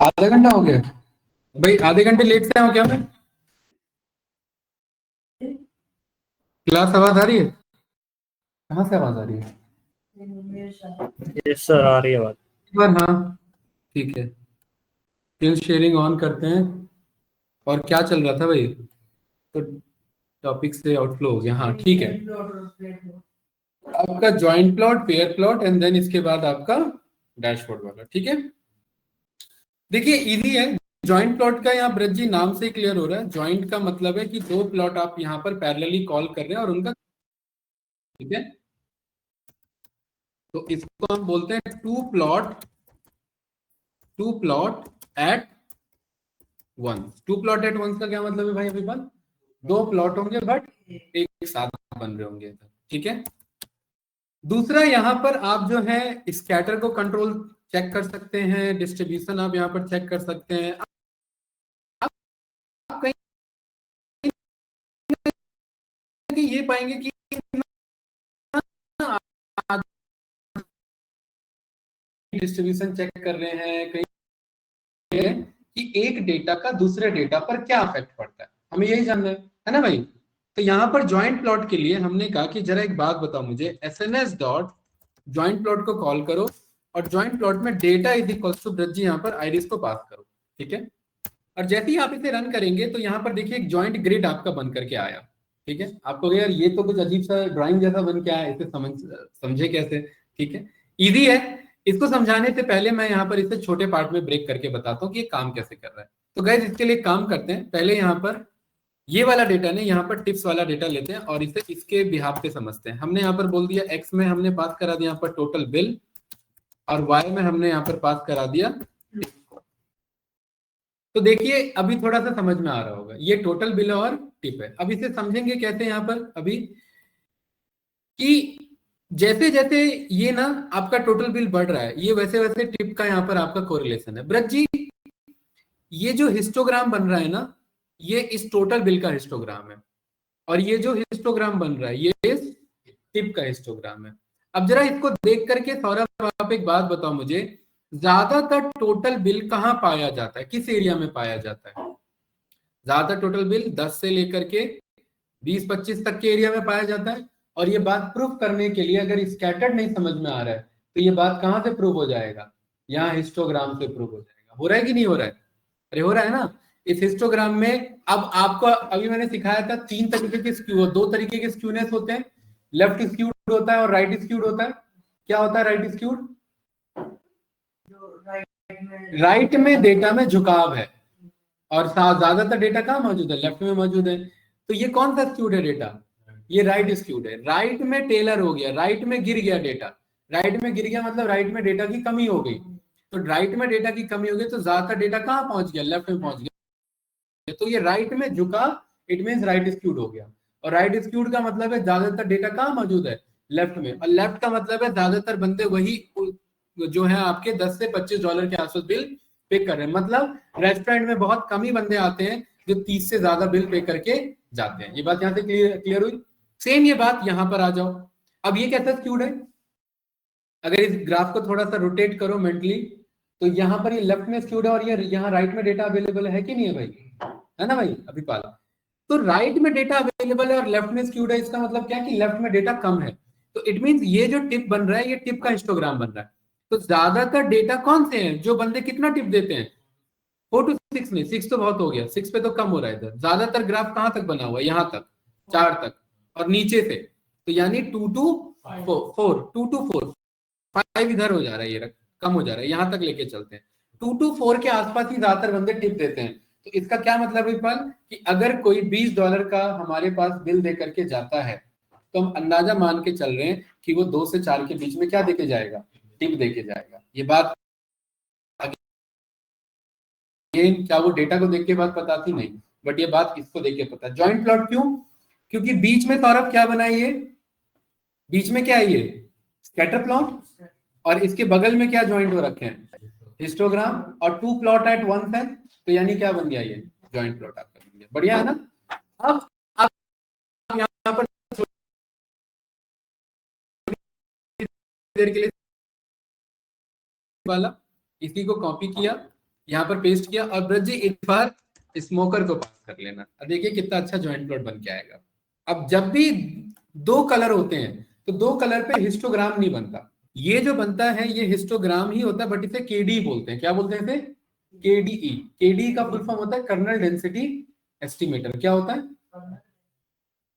आधा घंटा हो गया भाई, आधे घंटे लेट से आऊं क्या मैं? क्लास आवाज आ रही है? कहाँ से आवाज आ रही है? यस सर, आ रही है बात। पर हाँ ठीक है, स्क्रीन शेयरिंग ऑन करते हैं। और क्या चल रहा था भाई? तो टॉपिक से आउटफ्लो हो गया, हाँ ठीक है। आपका joint plot, pair plot and then इसके बाद आपका डैशबोर्ड वाला, ठीक है। देखिए इजी है। जॉइंट प्लॉट का यहाँ ब्रज जी नाम से क्लियर हो रहा है। जॉइंट का मतलब है कि दो प्लॉट आप यहाँ पर पैरेलली कॉल कर रहे हैं और उनका, ठीक है। तो इसको हम बोलते हैं to plot at once. To plot at once का क्या मतलब है भाई? अभी बात, दो प्लॉट होंगे बट एक साथ बन रहे होंगे, ठीक है। दूसरा यहाँ पर आप जो है स्कैटर को कंट्रोल चेक कर सकते हैं, डिस्ट्रीब्यूशन आप यहाँ पर चेक कर सकते हैं। आप कहीं ये पाएंगे कि डिस्ट्रीब्यूशन चेक कर रहे हैं कहीं कि एक डेटा का दूसरे डेटा पर क्या इफेक्ट पड़ता है, हमें यही जानना है ना भाई। तो यहाँ पर जॉइंट प्लॉट के लिए हमने कहा कि जरा एक बात बताओ मुझे, एसएनएस डॉट जॉइंट प्लॉट को कॉल करो और जॉइंट प्लॉट में data is equal to Braj यहाँ पर आइरिस को पास करो, ठीक है। और जैसे ही आप इसे रन करेंगे तो यहाँ पर देखिए एक जॉइंट ग्रिड आपका बन करके आया, ठीक है। आपको यार ये तो कुछ अजीब सा ड्राइंग जैसा बन के आया, इसे समझे कैसे? ठीक है, इजी है। इसको समझाने से पहले मैं यहाँ पर इसे छोटे पार्ट में ब्रेक करके बताता हूँ कि ये काम कैसे कर रहा है। तो गाइस इसके लिए काम करते हैं, पहले यहाँ पर ये वाला डेटा ने यहाँ पर टिप्स वाला डेटा लेते हैं और इसे इसके बिहाफ पे समझते हैं। हमने यहाँ पर बोल दिया एक्स में हमने पास करा दिया यहाँ पर टोटल बिल और वाई में हमने यहाँ पर पास करा दिया। तो देखिए अभी थोड़ा सा समझ में आ रहा होगा, ये टोटल बिल और टिप है। अब इसे समझेंगे कैसे यहाँ पर अभी, कि जैसे जैसे ये ना आपका टोटल बिल बढ़ रहा है, ये वैसे वैसे टिप का यहाँ पर आपका कोरिलेशन है। ब्रज जी ये जो हिस्टोग्राम बन रहा है ना, ये इस टोटल बिल का हिस्टोग्राम है और ये जो हिस्टोग्राम बन रहा है ये इस टिप का हिस्टोग्राम है। अब जरा इसको देख करके सौरभ आप एक बात बताओ मुझे, ज्यादातर टोटल बिल कहाँ पाया जाता है, किस एरिया में पाया जाता है? ज्यादातर टोटल बिल 10 से लेकर के 20-25 तक के एरिया में पाया जाता है। और ये बात प्रूफ करने के लिए अगर स्कैटर्ड नहीं समझ में आ रहा है तो ये बात कहाँ से प्रूव हो जाएगा? यहाँ हिस्टोग्राम से प्रूव हो जाएगा। हो रहा है कि नहीं हो रहा है? अरे हो रहा है ना। इस हिस्टोग्राम में अब आपको अभी मैंने सिखाया था तीन तरीके के स्क्यू, दो तरीके के स्क्यूनेस होते हैं, लेफ्ट स्क्यूड होता है और राइट स्क्यूड होता है। क्या होता है राइट स्क्यूड? राइट में डेटा में झुकाव है और ज्यादातर डेटा कहाँ मौजूद है? लेफ्ट में मौजूद है। तो ये कौन सा स्क्यूड है डेटा? ये राइट स्क्यूड है। राइट में टेलर हो गया, राइट में गिर गया डेटा। राइट में गिर गया मतलब राइट में डेटा की कमी हो गई। तो राइट में डेटा की कमी हो गई तो ज्यादातर डेटा कहाँ पहुंच गया? लेफ्ट में पहुंच गया। तो ये राइट में झुका, इट मीन राइट स्क्यूड हो गया। और राइट स्क्यूड का मतलब है ज्यादातर डेटा कहाँ मौजूद है? लेफ्ट में। और लेफ्ट का मतलब है ज्यादातर बंदे वही जो है आपके 10 से $25 के आसपास बिल पे कर रहे हैं। मतलब रेस्टोरेंट में बहुत कम ही बंदे आते हैं जो 30 से ज्यादा बिल पे करके जाते हैं। ये बात यहाँ से क्लियर हुई। सेम ये बात यहाँ पर आ जाओ। अब ये कैसा स्क्यूड है? अगर इस ग्राफ को थोड़ा सा रोटेट करो मेंटली तो यहाँ पर ये लेफ्ट में स्क्यूड है और ये यहाँ राइट में डेटा अवेलेबल है कि नहीं है भाई? है ना भाई अभी पाल? तो राइट में डेटा अवेलेबल है और लेफ्ट में स्क्यूड है, इसका मतलब क्या है कि लेफ्ट में डेटा कम है। तो इट मींस ये जो टिप बन रहा है ये टिप का हिस्टोग्राम बन रहा है। तो ज्यादातर डेटा कौन से हैं जो बंदे कितना टिप देते हैं? 4 to 6 नहीं, 6 तो बहुत हो गया, 6 पे तो कम हो रहा है इधर। ज्यादातर ग्राफ कहां तक बना हुआ है? यहाँ तक, 4 तक और नीचे से। तो यानी 2 to 4, 2 to 4, 5 इधर हो जा रहा है, ये कम हो जा रहा है, यहाँ तक लेके चलते हैं। 2 to 4 के आसपास ही ज्यादातर बंदे टिप देते हैं। तो इसका क्या मतलब है पल, कि अगर कोई $20 का हमारे पास बिल दे करके जाता है तो हम अंदाजा मान के चल रहे हैं कि वो 2 से 4 के बीच में क्या देके जाएगा? टिप देके जाएगा। ये बात क्या वो डेटा को देख के बात पता थी? नहीं, बट ये बात इसको देख के पता। जॉइंट प्लॉट क्यों? क्योंकि बीच में सौरभ क्या बना है? ये बीच में क्या है? ये स्कैटर प्लॉट और इसके बगल में क्या ज्वाइंट हो रखे हैं? हिस्टोग्राम। और 2 प्लॉट एट वंस है तो यानी क्या बन गया? ये जॉइंट प्लॉट आपका बन गया। बढ़िया है ना। अब यहाँ पर देर के लिए वाला इसी को कॉपी किया, यहाँ पर पेस्ट किया, और ब्रज जी एक बार स्मोकर को पास कर लेना। अब देखिए कितना अच्छा ज्वाइंट प्लॉट बन के आएगा। अब जब भी दो कलर होते हैं तो दो कलर पे हिस्टोग्राम नहीं बनता, ये जो बनता है ये हिस्टोग्राम ही होता है, बट इसे केडी बोलते हैं। क्या बोलते हैं इसे? केडीई। केडी का फुल फॉर्म होता है कर्नल डेंसिटी एस्टिमेटर। क्या होता है?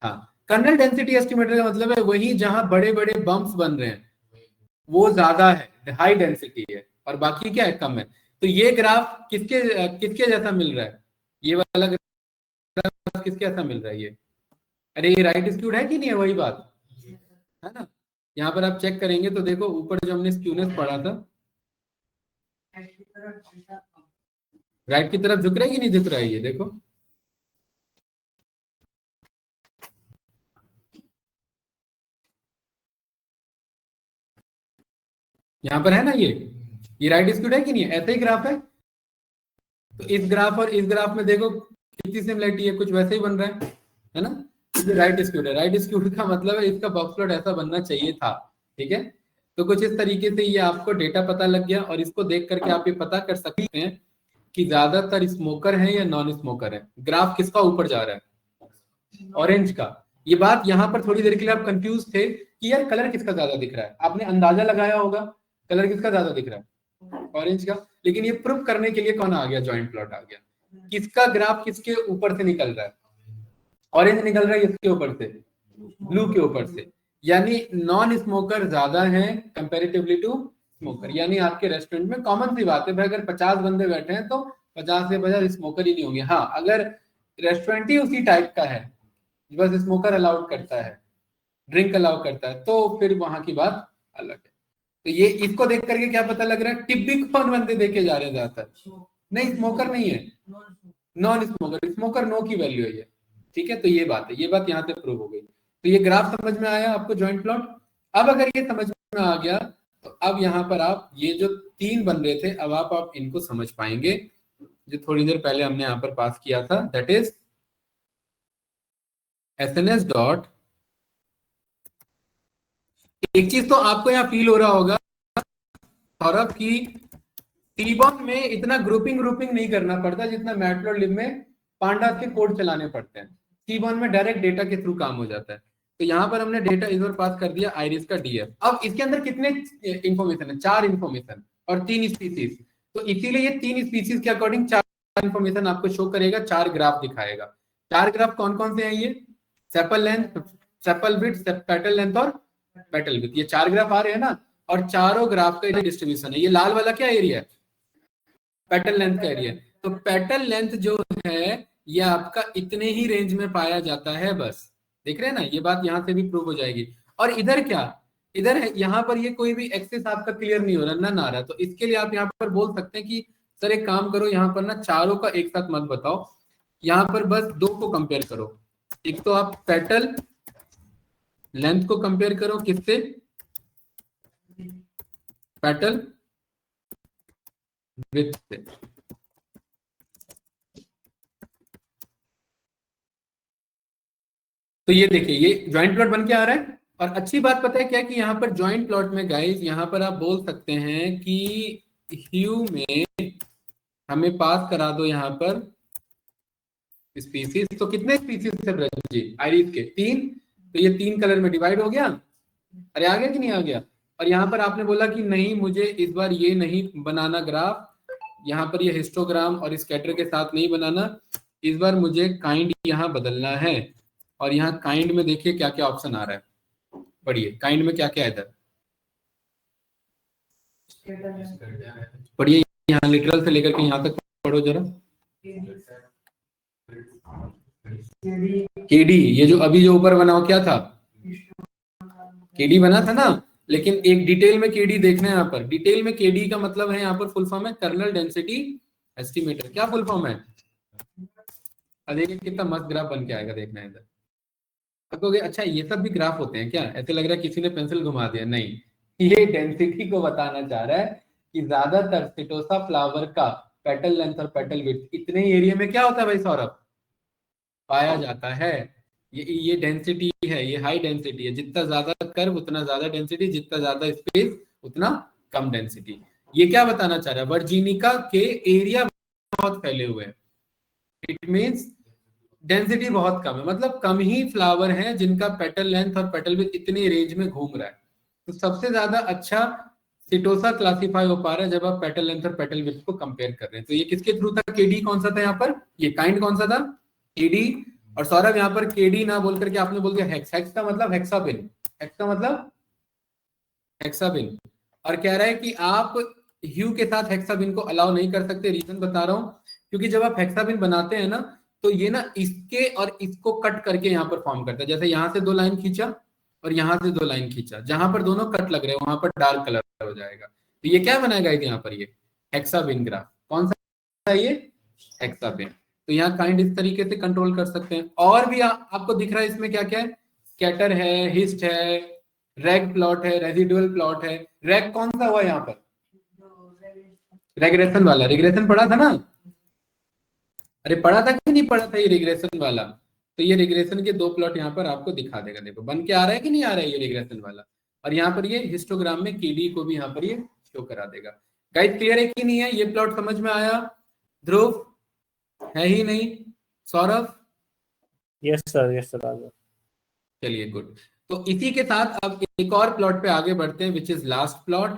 हाँ, कर्नल डेंसिटी एस्टिमेटर का मतलब है वही जहां बड़े बड़े बम्प्स बन रहे हैं वो ज्यादा है, हाई डेंसिटी है, और बाकी क्या है, कम है। तो ये ग्राफ किसके किसके जैसा मिल रहा है? ये वाला ग्राफ किसके जैसा मिल रहा है ये? अरे ये राइट स्क्यूड है कि नहीं है? वही बात है ना। यहाँ पर आप चेक करेंगे तो देखो ऊपर जो हमने स्क्यूनेस पढ़ा था, राइट की तरफ झुक रहा है कि नहीं झुक रहा है? ये देखो, यहाँ पर है ना, ये राइट स्क्यूड है कि नहीं है? ऐसा ही ग्राफ है। तो इस ग्राफ और इस ग्राफ में देखो कितनी सिमिलरिटी है, कुछ वैसे ही बन रहा है ना। ये राइट स्क्यूड है। राइट स्क्यूड का मतलब है इसका बॉक्स प्लॉट ऐसा बनना चाहिए था, ठीक है। तो कुछ इस तरीके से ये आपको डेटा पता लग गया, और इसको देख करके आप ये पता कर सकते हैं कि ज्यादातर स्मोकर है या नॉन स्मोकर है। ग्राफ किसका ऊपर जा रहा है? ऑरेंज का। ये बात यहाँ पर थोड़ी देर के लिए आप कंफ्यूज थे कि यार कलर किसका ज्यादा दिख रहा है। आपने अंदाजा लगाया होगा कलर किसका ज्यादा दिख रहा है? ऑरेंज का। लेकिन ये प्रूव करने के लिए कौन आ गया? ज्वाइंट प्लॉट आ गया। किसका ग्राफ किसके ऊपर से निकल रहा है? ऑरेंज निकल रहा है इसके ऊपर से, ब्लू के ऊपर से। यानी नॉन स्मोकर ज्यादा है कंपैरेटिवली टू स्मोकर। यानी आपके रेस्टोरेंट में कॉमन सी बात है भाई, अगर 50 बंदे बैठे हैं तो 50 से 50 स्मोकर ही नहीं होंगे। हाँ, अगर रेस्टोरेंट ही उसी टाइप का है, बस स्मोकर अलाउड करता है, ड्रिंक अलाउ करता है, तो फिर वहां की बात अलग है। तो ये इसको देख करके क्या पता लग रहा है? टिप्पी कौन बंदे देखे जा रहे हैं ज्यादातर? नहीं, स्मोकर नहीं है, नॉन स्मोकर। स्मोकर नो की वैल्यू है ये, ठीक है। तो ये बात है, ये बात यहाँ से प्रूव हो गई। तो ये ग्राफ समझ में आया आपको, ज्वाइंट प्लॉट। अब अगर ये समझ में आ गया तो अब यहाँ पर आप ये जो तीन बन रहे थे, अब आप इनको समझ पाएंगे जो थोड़ी देर पहले हमने यहाँ पर पास किया था, दैट इज SNS डॉट। एक चीज तो आपको यहाँ फील हो रहा होगा सौरभ की टीबॉन में इतना ग्रुपिंग नहीं करना पड़ता जितना मैटप्लॉटलिब में पांडास के कोड चलाने पड़ते हैं। टीबॉन में डायरेक्ट डेटा के थ्रू काम हो जाता है। तो यहाँ पर हमने डेटा इस बार पास कर दिया आइरिस का डीएफ। अब इसके अंदर कितने इंफॉर्मेशन है? 4 इंफॉर्मेशन और 3 स्पीसीज। तो इसीलिए ये 3 स्पीसीज के अकॉर्डिंग 4 इंफॉर्मेशन आपको शो करेगा, 4 ग्राफ दिखाएगा। 4 ग्राफ कौन कौन से हैं? ये sepal length, sepal width, petal length और पेटल विड्थ। ये 4 ग्राफ आ रहे हैं ना, और चारों ग्राफ का डिस्ट्रीब्यूशन है। ये लाल वाला क्या एरिया है? पेटल लेंथ का एरिया। तो पेटल लेंथ जो है ये आपका इतने ही रेंज में पाया जाता है, बस। देख रहे हैं ना, ये बात यहाँ से भी प्रूव हो जाएगी। और इधर क्या, इधर है, यहाँ पर ये कोई भी एक्सेस आपका क्लियर नहीं हो रहा, नन आ रहा। तो इसके लिए आप यहाँ पर बोल सकते हैं कि सर एक काम करो, यहाँ पर ना चारों का एक साथ मत बताओ, यहाँ पर बस 2 को कंपेयर करो। एक तो आप पेटल लेंथ को कंपेयर करो किससे? पेटल विड्थ से। तो ये देखिए ये ज्वाइंट प्लॉट बन के आ रहा है। और अच्छी बात पता है क्या कि यहाँ पर ज्वाइंट प्लॉट में गाइस, यहाँ पर आप बोल सकते हैं कि ह्यू में हमें पास करा दो यहाँ पर स्पीसीज। तो कितने स्पीसीज थे ब्रज जी आइरिस के? 3। तो ये 3 कलर में डिवाइड हो गया। अरे आ गया कि नहीं आ गया? और यहाँ पर आपने बोला कि नहीं मुझे इस बार ये नहीं बनाना ग्राफ, यहाँ पर ये हिस्टोग्राम और स्कैटर के साथ नहीं बनाना, इस बार मुझे काइंड यहाँ बदलना है। और यहाँ काइंड में देखिए क्या क्या ऑप्शन आ रहा है, पढ़िए काइंड में क्या क्या है इधर, पढ़िए यहाँ लिटरल से लेकर के यहाँ तक पढ़ो जरा। केडी, ये जो अभी जो ऊपर बना हो क्या था? केडी बना था ना। लेकिन एक डिटेल में केडी देखना है यहाँ पर। डिटेल में केडी का मतलब है यहाँ पर फुल फॉर्म है कर्नल डेंसिटी एस्टिमेटर। क्या फुल फॉर्म है? देखिए कितना मस्त ग्राफ बन के आएगा, देखना है इधर। कहोगे अच्छा ये सब भी ग्राफ होते हैं क्या? ऐसे लग रहा है किसी ने पेंसिल घुमा दिया। नहीं, ये डेंसिटी को बताना चाह रहा है कि ज्यादातर सिटोसा फ्लावर का पेटल लेंथ और पेटल विड्थ इतने ही एरिया में क्या होता है भाई सौरभ? पाया जाता है। ये डेंसिटी है, ये हाई डेंसिटी है। जितना ज्यादा कर्व उतना ज्यादा डेंसिटी, जितना ज्यादा स्पेस उतना कम डेंसिटी। ये क्या बताना चाह रहा है, वर्जीनिका के एरिया बहुत फैले हुए हैं, इट मीन्स डेंसिटी बहुत कम है, मतलब कम ही फ्लावर हैं जिनका पेटल लेंथ और पेटल विड्थ इतनी रेंज में घूम रहा है। तो सबसे ज्यादा अच्छा सिटोसा क्लासिफाई हो पा रहा है जब आप पेटल लेंथ और पेटल विड्थ को कंपेयर कर रहे हैं। तो ये किसके थ्रू था, केडी कौन सा था यहाँ पर, ये काइंड कौन सा था, केडी। और सौरभ यहाँ पर केडी ना बोल करके आपने बोल दिया हेक्स, हेक्स का मतलब हेक्साबिन, हेक्स का मतलब हेक्साबिन। और कह रहा है कि आप ह्यू के साथ हेक्साबिन को अलाउ नहीं कर सकते, रीजन बता रहा हूं, क्योंकि जब आप हेक्साबिन बनाते हैं ना तो ये ना इसके और इसको कट करके यहाँ पर फॉर्म करता है। जैसे यहाँ से 2 लाइन खींचा और यहाँ से 2 लाइन खींचा, जहां पर दोनों कट लग रहे हैं वहां पर डार्क कलर हो जाएगा। तो ये क्या बनाएगा यहाँ पर, ये हेक्साबिन ग्राफ, कौन सा है ये, हेक्साबिन। तो यहाँ काइंड इस तरीके से कंट्रोल कर सकते हैं। और भी आपको दिख रहा है इसमें क्या क्या है, स्कैटर है, हिस्ट है, रेग प्लॉट है, रेजिडुअल प्लॉट है। रेग कौन सा हुआ यहाँ पर, रेग्रेशन वाला, रिग्रेशन पढ़ा था ना, अरे पढ़ा था कि नहीं पढ़ा था ये रिग्रेशन वाला। तो ये रिग्रेशन के 2 प्लॉट यहाँ पर आपको दिखा देगा, देखो बन के आ रहा है कि नहीं आ रहा है ये रिग्रेशन वाला। और यहाँ पर ये हिस्टोग्राम में केडी को भी यहाँ पर ये शो करा देगा। गाइस क्लियर है कि नहीं है, ये प्लॉट समझ में आया, ध्रुव है ही नहीं, सौरभ, यस सर। चलिए गुड। तो इसी के साथ अब एक और प्लॉट पे आगे बढ़ते हैं, which is last plot,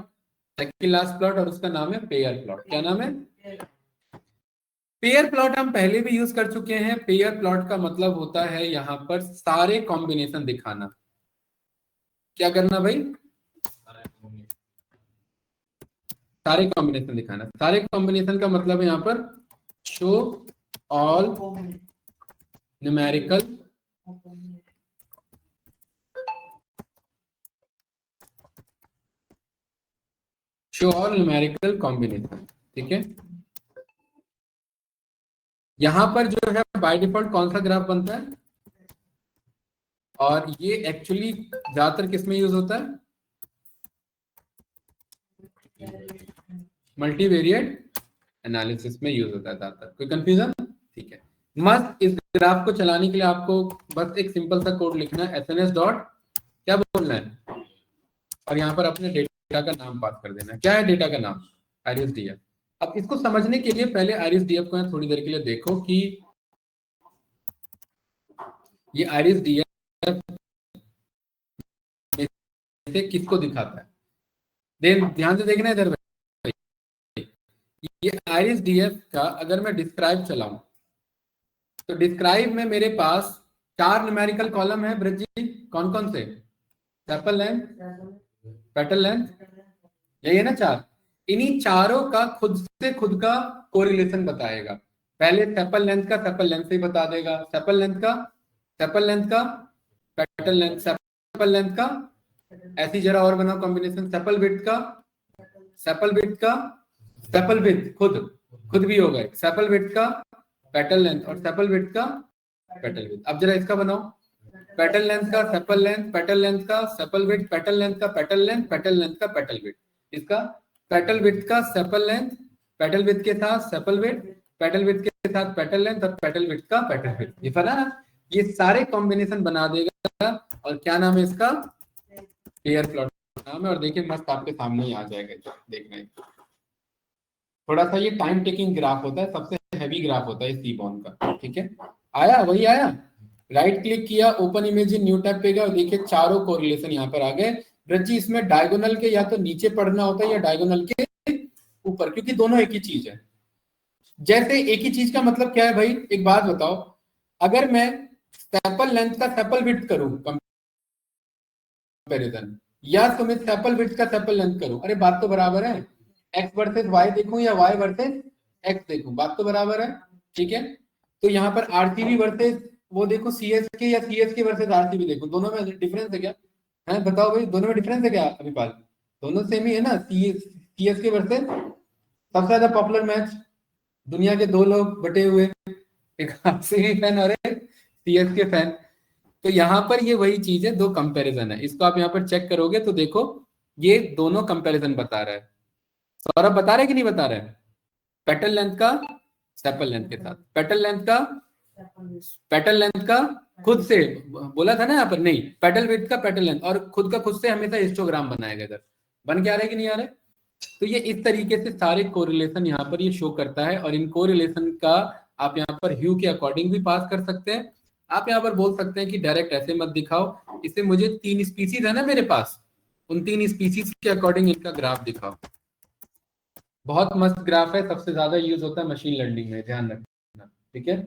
second last plot, और उसका नाम है पेयर प्लॉट। क्या नाम है, पेयर प्लॉट। हम पहले भी यूज कर चुके हैं। पेयर प्लॉट का मतलब होता है यहाँ पर सारे कॉम्बिनेशन दिखाना। क्या करना भाई, सारे कॉम्बिनेशन दिखाना। सारे कॉम्बिनेशन का मतलब है यहाँ पर show all numerical show all numerical combination, ठीक है। यहां पर जो है बाय डिफॉल्ट कौन सा ग्राफ बनता है, और ये एक्चुअली ज्यादातर किसमें यूज होता है, मल्टीवेरिएट एनालिसिस में यूज होता है ज्यादातर। कोई कंफ्यूजन, ठीक है। मस्त इस ग्राफ को चलाने के लिए आपको बस एक सिंपल सा कोड लिखना है, एसएनएस डॉट क्या बोलना है, और यहाँ पर अपने डेटा का नाम पास कर देना है। क्या है डेटा का नाम, आईरिस-डीएफ। अब इसको समझने के लिए पहले आईरिस-डीएफ को थोड़ी देर के लिए देखो कि ये आईरिस-डीएफ से किसको दिखाता है। ध्यान से देखना इधर, ये आईरिस-डीएफ का अगर मैं डिस्क्राइब चलाऊं तो डिस्क्राइब में मेरे पास 4 न्यूमेरिकल कॉलम है ब्रज जी, कौन कौन से, सेपल लेंथ, पेटल लेंथ, यही है ना 4। इन्हीं चारों का खुद से खुद का कोरिलेशन बताएगा। पहले सेपल लेंथ का सेपल लेंथ से ही बता देगा, सेपल लेंथ का पेटल लेंथ, सेपल लेंथ का, ऐसी जरा और बनाओ कॉम्बिनेशन, सेपल विड्थ का सेपल विड्थ खुद भी होगा, सेपल विड्थ का पेटल लेंथ और सेपल विड्थ का पेटल विड्थ। अब जरा इसका बनाओ, पेटल लेंथ का सेपल लेंथ, पेटल लेंथ का सेपल विड्थ, पेटल लेंथ का पेटल लेंथ, पेटल लेंथ का पेटल विड्थ। इसका पेटल विड्थ का सेपल लेंथ, पेटल विड्थ के साथ सेपल विड्थ, पेटल विड्थ के साथ पेटल लेंथ और पेटल विड्थ का पेटल विड्थ। ये पता ना, ये सारे कॉम्बिनेशन बना देगा। और क्या नाम है इसका, पेयर प्लॉट नाम है। और देखिए मस्त आपके सामने ही आ जाएगा, देखना। थोड़ा सा ये टाइम टेकिंग ग्राफ होता है, सबसे हैवी ग्राफ होता है सीबॉर्न का, ठीक है। आया, वही आया, राइट क्लिक किया, open image in new tab पे गया और देखिए चारों कोरिलेशन यहाँ पर आ गए। ब्रजी इसमें डायगोनल के या तो नीचे पढ़ना होता है या डायगोनल के ऊपर, क्योंकि दोनों एक ही चीज है। जैसे एक ही चीज का मतलब क्या है भाई, एक बात बताओ, अगर मैं सेपल लेंथ का सेपल विड्थ करूं कंपैरिजन, या तो मैं सेपल विड्थ का सेपल लेंथ करूं, अरे बात तो बराबर है। एक्स वर्सेस वाई देखूं या वाई वर्सेस एक्स देखूं, बात तो बराबर है, ठीक है। तो यहाँ पर आरसीबी वर्सेस वो देखो सीएसके या सीएसके वर्सेस आरसीबी देखो, दोनों में डिफरेंस है क्या, है बताओ भाई, दोनों में डिफरेंस है क्या अभिपाल, दोनों सेम ही है ना। सीएसके वर्सेस सबसे ज्यादा पॉपुलर मैच, दुनिया के 2 लोग बटे हुए, एक आरसीबी फैन और एक सीएसके फैन। तो यहाँ पर ये वही चीज है, 2 कंपैरिजन है। इसको आप यहाँ पर चेक करोगे तो देखो ये दोनों कंपैरिजन बता रहा है। सौरभ बता रहे कि नहीं बता रहे, पेटल लेंथ का सेपल लेंथ के साथ, पेटल लेंथ का खुद से बोला था ना यहाँ पर, नहीं पेटल विड्थ का पेटल लेंथ, और खुद से हमेशा हिस्टोग्राम बनाएगा। इधर बन के आ रहा है कि नहीं आ रहा है, तो ये इस तरीके से सारे कोरिलेशन यहाँ पर ये शो करता है, और इन कोरिलेशन का आप यहाँ पर ह्यू के अकॉर्डिंग भी पास कर सकते हैं। आप यहाँ पर बोल सकते हैं कि डायरेक्ट ऐसे मत दिखाओ, इसे मुझे 3 स्पीसीज है ना मेरे पास, उन 3 स्पीसीज के अकॉर्डिंग इनका ग्राफ दिखाओ। बहुत मस्त ग्राफ है, सबसे ज्यादा यूज होता है मशीन लर्निंग में, ध्यान रखना, ठीक है।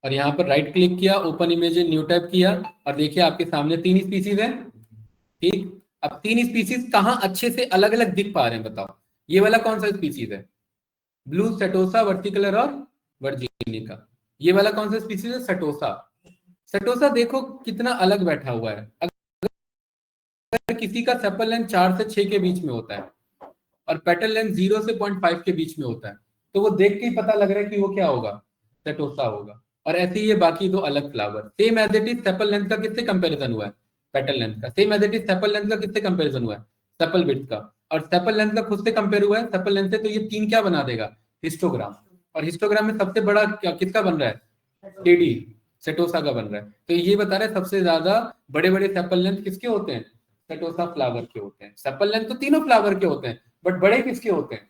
और यहाँ पर राइट क्लिक किया, ओपन इमेज न्यू टाइप किया, और देखिए आपके सामने 3 स्पीसीज है, ठीक। अब 3 स्पीसीज कहाँ अच्छे से अलग अलग दिख पा रहे हैं बताओ। ये वाला कौन सा स्पीसीज है? ब्लू सेटोसा, वर्टिकलर और वर्जिनिका। ये वाला कौन सा स्पीसीज है? सेटोसा। सेटोसा देखो कितना अलग बैठा हुआ है। अगर किसी का सेपल लेंथ 4 से 6 के बीच में होता है और पेटल लेंथ 0 से 0.5 के बीच में होता है, तो वो देख के ही पता लग रहा है कि वो क्या होगा, सेटोसा होगा। और ऐसे ही ये बाकी दो अलग flower, same as it is sepal length का किससे कंपैरिजन हुआ है? पेटल लेंथ का। Same as it is sepal length का किससे कंपैरिजन हुआ है? सेपल विड्थ का। और सेपल लेंथ का खुद से कंपेयर हुआ है सेपल लेंथ से, तो ये 3 क्या बना देगा? हिस्टोग्राम। और हिस्टोग्राम में सबसे बड़ा किसका बन रहा है? टेडी, सेटोसा का बन रहा है। तो ये बता रहे हैं सबसे ज्यादा बड़े बड़े सेपल लेंथ किसके होते हैं? सेटोसा फ्लावर के होते हैं। सेपल लेंथ तो तीनों फ्लावर के होते हैं, बट बड़े किसके होते हैं?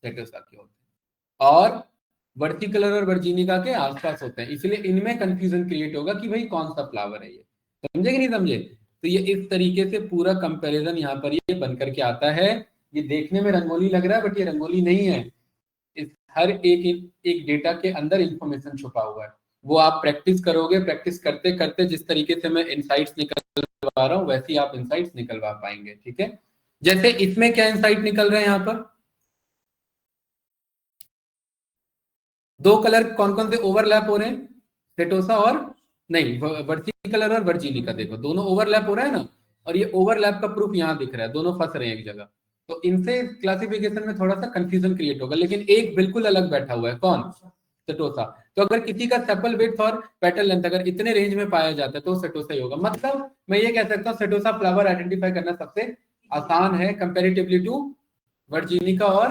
सेटोसा के होते हैं। और वर्टिकलर और वर्जिनिका के आसपास होते हैं, इसलिए इनमें कंफ्यूजन क्रिएट होगा कि भाई कौन सा फ्लावर है ये। समझे कि नहीं समझे? तो ये इस तरीके से पूरा कंपैरिजन यहाँ पर ये बन करके आता है। ये देखने में रंगोली लग रहा है, बट ये रंगोली नहीं है। इस हर एक डेटा के अंदर इंफॉर्मेशन छुपा हुआ है। वो आप प्रैक्टिस करोगे, प्रैक्टिस करते करते जिस तरीके से मैं इनसाइट्स निकलवा रहा हूँ, वैसे ही आप इनसाइट्स निकलवा पाएंगे, ठीक है। जैसे इसमें क्या इनसाइट निकल रहे हैं यहाँ पर? 2 कलर कौन कौन से ओवरलैप हो रहे हैं? सेटोसा और नहीं, वर्टिकलर और वर्जिनिका। देखो दोनों ओवरलैप हो रहा है ना, और ये ओवरलैप का प्रूफ यहाँ दिख रहा है, दोनों फंस रहे हैं एक जगह। तो इनसे क्लासिफिकेशन में थोड़ा सा कंफ्यूजन क्रिएट होगा, लेकिन एक बिल्कुल अलग बैठा हुआ है, कौन? सेटोसा। तो अगर किसी का सेपल विड्थ और पेटल लेंथ अगर इतने रेंज में पाया जाता है तो सेटोसा ही होगा। मतलब मैं ये कह सकता हूँ सेटोसा फ्लावर आइडेंटिफाई करना सबसे आसान है कंपेरेटिवली टू वर्जिनिका और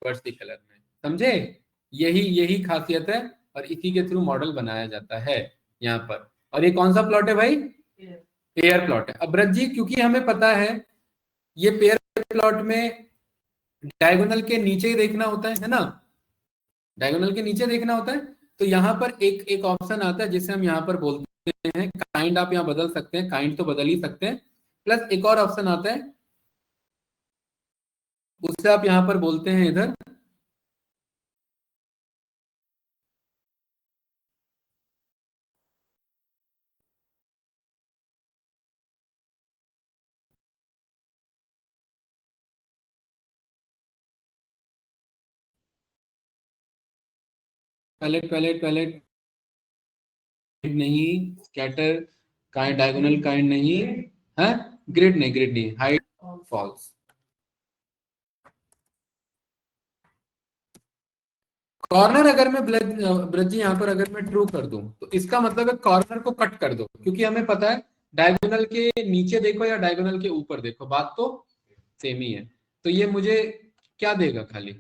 वर्टिकलर में। समझे? यही खासियत है, और इसी के थ्रू मॉडल बनाया जाता है यहाँ पर। और ये कौन सा प्लॉट है भाई? पेयर प्लॉट है। अब ब्रज जी, क्योंकि हमें पता है ये पेयर प्लॉट में डायगोनल के नीचे ही देखना होता है ना, डायगोनल के नीचे देखना होता है। तो यहाँ पर एक ऑप्शन आता है जिसे हम यहाँ पर बोलते हैं काइंड। आप यहाँ बदल सकते हैं, काइंड तो बदल ही सकते हैं, प्लस एक और ऑप्शन आता है, उससे आप यहाँ पर बोलते हैं इधर पैलेट नहीं, स्कैटर काइंड, डायगोनल काइंड नहीं है, ग्रिड नहीं, हाइट फॉल्स। कॉर्नर अगर मैं ब्रजी यहाँ पर अगर मैं ट्रू कर दूं, तो इसका मतलब है कॉर्नर को कट कर दो, क्योंकि हमें पता है डायगोनल के नीचे देखो या डायगोनल के ऊपर देखो, बात तो सेम ही है। तो ये मुझे क्या देगा? खाली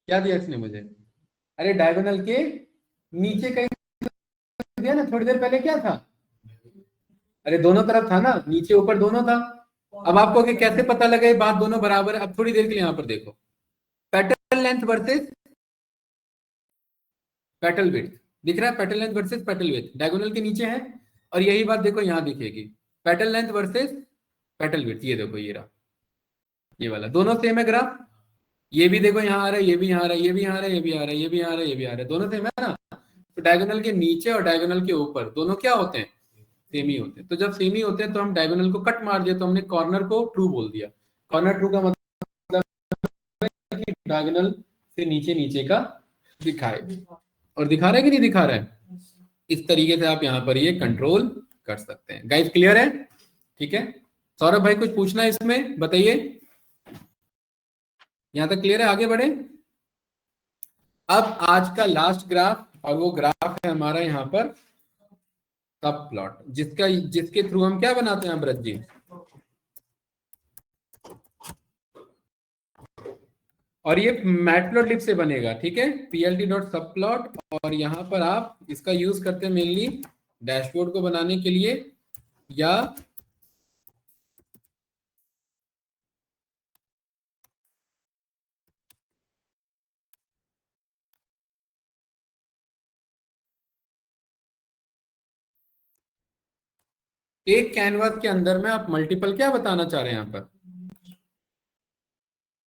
क्या दिया इसने मुझे? अरे डायगोनल के नीचे कहीं दिया ना, थोड़ी देर पहले क्या था? अरे दोनों तरफ था ना, नीचे ऊपर दोनों था। अब आपको कि कैसे पता लगा ये बात दोनों बराबर है? अब थोड़ी देर के लिए यहाँ पर देखो, petal length versus petal width दिख रहा है, petal length versus petal width diagonal के नीचे है। और यही बात देखो यहाँ दिखेगी, petal length versus petal width. ये देखो ये रहा, ये वाला दोनों सेम है ग्राफ। ये भी देखो यहाँ आ रहा है, ये भी यहाँ आ रहा है, ये भी यहाँ आ रहा है, ये भी आ रहा है, ये भी आ रहा है, ये भी आ रहा है, दोनों सेम है ना। तो डायगोनल के नीचे और डायगोनल के ऊपर दोनों क्या होते हैं? सेम ही होते हैं। तो जब सेम ही होते हैं तो हम डायगोनल को कट मार दिया, तो हमने कॉर्नर को ट्रू बोल दिया। कॉर्नर ट्रू का मतलब कि डायगोनल से नीचे नीचे का दिखाए, और दिखा रहा है कि नहीं दिखा रहा है? इस तरीके से आप यहाँ पर ये कंट्रोल कर सकते हैं। गाइस क्लियर है? ठीक है। सौरभ भाई कुछ पूछना है इसमें, बताइए। यहां तक क्लियर है? आगे बढ़े। अब आज का लास्ट ग्राफ, और वो ग्राफ है हमारा यहाँ पर सब प्लॉट, जिसके थ्रू हम क्या बनाते हैं ब्रज जी? और ये मैटप्लॉटलिब से बनेगा, ठीक है, plt.subplot। और यहाँ पर आप इसका यूज करते हैं मेनली डैशबोर्ड को बनाने के लिए या एक कैनवास के अंदर में आप मल्टीपल क्या बताना चाह रहे हैं, यहां पर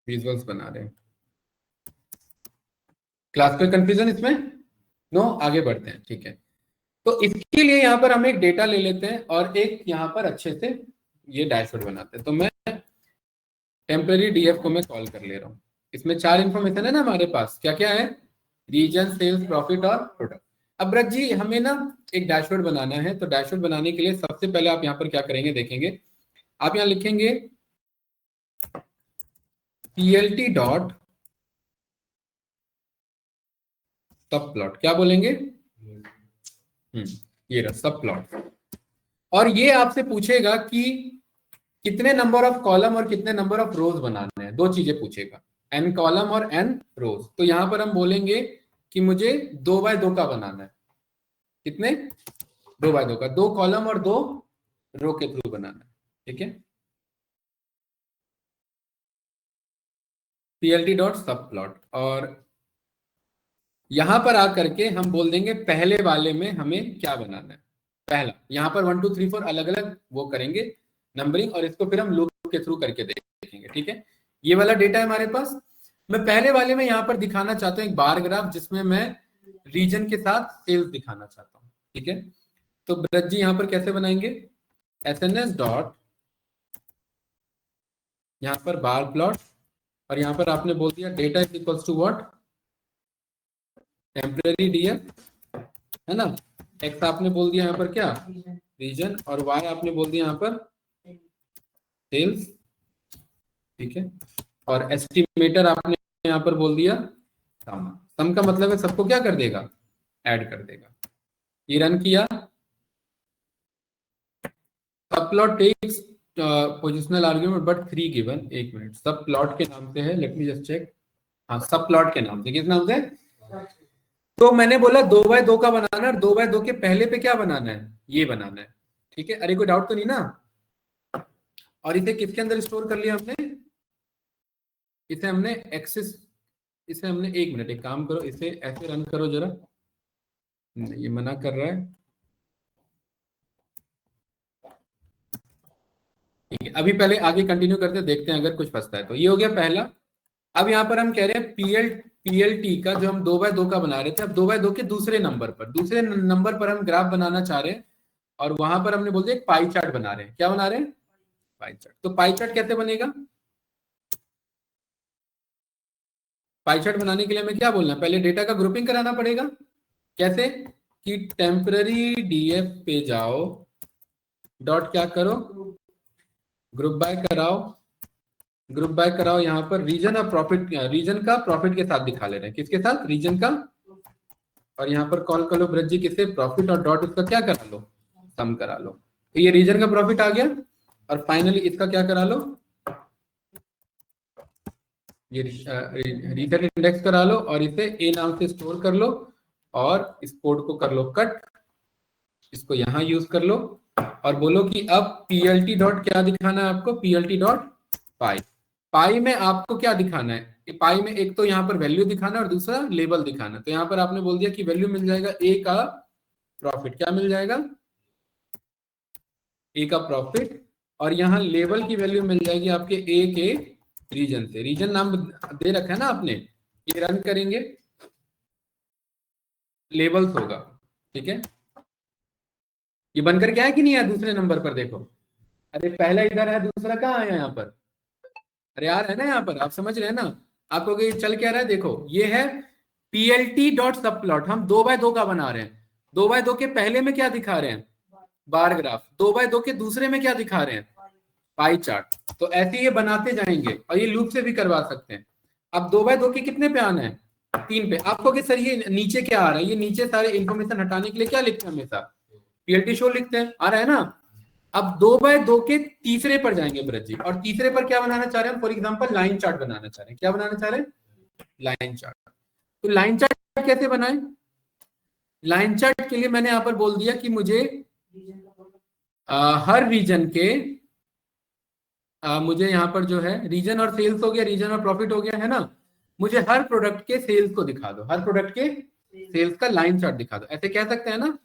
विजुअल्स बना रहे हैं। क्लास पे कंफ्यूजन इसमें? नो, आगे बढ़ते हैं। ठीक है, तो इसके लिए यहां पर हम एक डेटा ले लेते हैं और एक यहां पर अच्छे से ये डैशबोर्ड बनाते हैं। तो मैं टेम्पररी डीएफ को मैं कॉल कर ले रहा हूं। इसमें 4 इंफॉर्मेशन है ना हमारे पास, क्या क्या है? रीजन, सेल्स, प्रॉफिट और प्रोडक्ट। अब ब्रज जी हमें ना एक डैशबोर्ड बनाना है, तो डैशबोर्ड बनाने के लिए सबसे पहले आप यहाँ पर क्या करेंगे देखेंगे, आप यहाँ लिखेंगे PLT डॉट सब प्लॉट। क्या बोलेंगे? ये रहा सब प्लॉट। और ये आपसे पूछेगा कि कितने नंबर ऑफ कॉलम और कितने नंबर ऑफ रोज बनाने हैं। 2 चीजें पूछेगा, n कॉलम और n रोज। तो यहां पर हम बोलेंगे कि मुझे 2x2 का बनाना है। कितने? 2x2 का, 2 कॉलम और 2 रो के थ्रू बनाना है। ठीक है, PLT डॉट सब प्लॉट। और यहां पर आकर के हम बोल देंगे पहले वाले में हमें क्या बनाना है। पहला यहां पर 1 2 3 4 अलग अलग वो करेंगे नंबरिंग, और इसको फिर हम लूप के थ्रू करके देखेंगे। ठीक है, ये वाला डेटा है हमारे पास। मैं पहले वाले में यहां पर दिखाना चाहता हूं एक बार ग्राफ, जिसमें मैं रीजन के साथ सेल्स दिखाना चाहता हूं। ठीक है, तो ब्रज जी यहां पर कैसे बनाएंगे? SNS डॉट यहां पर बार प्लॉट, और यहां पर आपने बोल दिया data is equals to what? Temporary DF है ना। एक्स आपने बोल दिया यहाँ पर क्या? रीजन, और वाई आपने बोल दिया यहाँ पर सेल्स। ठीक है, और एस्टिमेटर आपने यहाँ पर बोल दिया सम। सम का मतलब है सबको क्या कर देगा? ऐड कर देगा। ये रन किया, subplot takes positional argument but 3 गिवन। 1 मिनट, सब प्लॉट के नाम से है, लेट मी जस्ट चेक। हाँ, सब प्लॉट के नाम से। किस नाम से? तो मैंने बोला 2x2 का बनाना है, और 2x2 के पहले पे क्या बनाना है? ये बनाना है। ठीक है, अरे कोई डाउट तो नहीं ना? और इसे किसके अंदर स्टोर कर लिया हमने? इसे हमने एक्सिस, इसे हमने 1 मिनट, एक काम करो, इसे ऐसे रन करो जरा। ये मना कर रहा है। ठीक है, अभी पहले आगे कंटिन्यू करते देखते हैं अगर कुछ फंसता है तो। ये हो गया पहला। अब यहाँ पर हम कह रहे हैं PLT का जो हम 2x2 का बना रहे थे, अब 2x2 के दूसरे नंबर पर हम ग्राफ बनाना चाह रहे हैं, और वहां पर हमने बोल दिया एक पाई चार्ट बना रहे हैं। क्या बना रहे हैं? Pie chart. तो पाई चार्ट कैसे बनेगा? पाई चार्ट बनाने के लिए हमें क्या बोलना है? पहले डेटा का ग्रुपिंग कराना पड़ेगा। कैसे? कि टेम्पररी डीएफ पे जाओ, डॉट क्या करो? ग्रुप बाय कराओ। ग्रुप बाय कराओ, यहाँ पर रीजन और प्रॉफिट, रीजन का प्रॉफिट के साथ दिखा ले रहे हैं। किसके साथ? रीजन का। और यहाँ पर कॉल कर लो ब्रज जी किसे? प्रॉफिट, और डॉट उसका क्या करा लो? सम करा लो। तो ये रीजन का प्रॉफिट आ गया, और फाइनली इसका क्या करा लो? ये रीजन इंडेक्स करा लो, और इसे ए नाम से स्टोर कर लो, और इस कोड को कर लो कट, इसको यहां यूज कर लो, और बोलो कि अब PLT डॉट क्या दिखाना है आपको? PLT डॉट पाई। पाई में आपको क्या दिखाना है? पाई में एक तो यहाँ पर वैल्यू दिखाना और दूसरा लेबल दिखाना। तो यहाँ पर आपने बोल दिया कि वैल्यू मिल जाएगा ए का प्रॉफिट। क्या मिल जाएगा? ए का प्रॉफिट, और यहाँ लेबल की वैल्यू मिल जाएगी आपके ए के रीजन से। रीजन नाम दे रखा है ना आपने। ये रन करेंगे, लेबल्स होगा। ठीक है, ये बनकर क्या है कि नहीं है? दूसरे नंबर पर देखो, अरे पहला इधर है, दूसरा कहाँ आया यहाँ पर? अरे यार है ना यहाँ पर, आप समझ रहे हैं ना? आपको ये चल क्या रहा है? देखो ये है PLT डॉट सब प्लॉट। हम 2x2 का बना रहे हैं। 2x2 के पहले में क्या दिखा रहे हैं? Bar graph. 2x2 के दूसरे में क्या दिखा रहे हैं? Pie chart. तो ऐसे ये बनाते जाएंगे, और ये लूप से भी करवा सकते हैं। अब 2x2 के कितने पे आना है? 3 पे। आपको कि सर ये नीचे क्या आ रहा है? ये नीचे सारे इंफॉर्मेशन हटाने के लिए क्या लिखते हैं? हमेशा PLT शो लिखते हैं। आ रहा है ना? अब 2x2 के तीसरे पर जाएंगे ब्रज जी, और तीसरे पर क्या बनाना चाह रहे हैं? फॉर एग्जांपल लाइन चार्ट बनाना चाह रहे हैं। क्या बनाना चाह रहे हैं? Line chart. तो लाइन चार्ट कैसे बनाएं? लाइन चार्ट के लिए मैंने यहाँ पर बोल दिया कि मुझे रीजन का बोलो। हर रीजन के मुझे यहाँ पर जो है रीजन और सेल्स हो गया, रीजन और प्रॉफिट हो गया है ना, मुझे हर प्रोडक्ट के सेल्स को दिखा दो, हर प्रोडक्ट के सेल्स का लाइन चार्ट दिखा दो, ऐसे कह सकते हैं ना।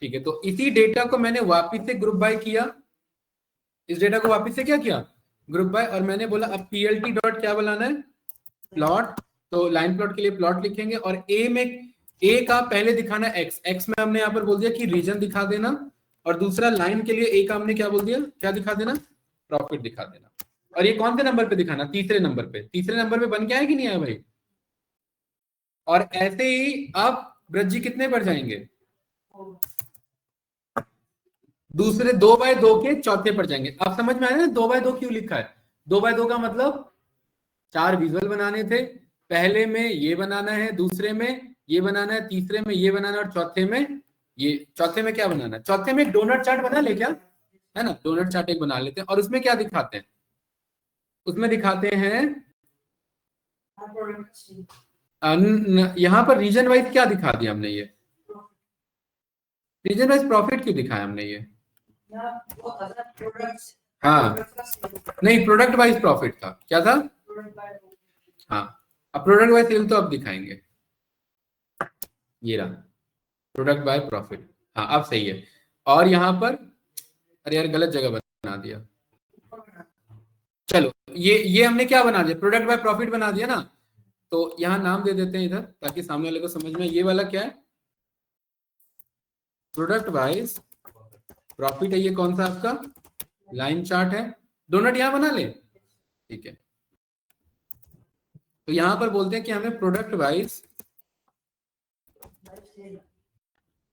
ठीक है, तो इसी डेटा को मैंने वापस से ग्रुप बाय किया, इस डेटा को वापस से क्या किया, ग्रुप बाय, और मैंने बोला अब पीएलटी डॉट क्या बनाना है, प्लॉट। तो लाइन प्लॉट के लिए प्लॉट लिखेंगे, और ए में ए का पहले दिखाना एक्स, एक्स में हमने यहाँ पर बोल दिया कि रीजन दिखा देना, और दूसरा लाइन के लिए ए का हमने क्या बोल दिया, क्या दिखा देना, प्रॉफिट दिखा देना। और ये कौन से नंबर पे दिखाना, तीसरे नंबर पे, तीसरे नंबर पे बन के आया कि नहीं आया भाई। और ऐसे ही अब ब्रज जी कितने पर जाएंगे, दूसरे 2x2 के चौथे पर जाएंगे। अब समझ में आया ना 2x2 क्यों लिखा है, 2x2 का मतलब 4 विजुअल बनाने थे, पहले में ये बनाना है, दूसरे में ये बनाना है, तीसरे में ये बनाना है, और चौथे में ये, चौथे में क्या बनाना है, चौथे में एक डोनट चार्ट बना ले क्या, है ना, डोनट चार्ट एक बना लेते हैं। और उसमें क्या दिखाते हैं, उसमें दिखाते हैं यहाँ पर रीजन वाइज क्या दिखा दिया हमने, ये रीजन वाइज प्रॉफिट क्यों दिखाया हमने ये, हाँ नहीं, प्रोडक्ट वाइज प्रॉफिट था, क्या था, हाँ अब प्रोडक्ट बाय सेल तो अब दिखाएंगे, ये रहा प्रोडक्ट बाय प्रॉफिट, हाँ अब सही है। और यहाँ पर अरे यार गलत जगह बना दिया, चलो ये हमने क्या बना दिया, प्रोडक्ट बाय प्रॉफिट बना दिया ना, तो यहाँ नाम दे देते हैं इधर ताकि सामने वाले को समझ में, ये वाला क्या है, प्रोडक्ट वाइज प्रॉफिट है, ये कौन सा आपका लाइन चार्ट है, डोनट यहाँ बना ले, ठीक है। तो यहां पर बोलते हैं कि हमें प्रोडक्ट वाइज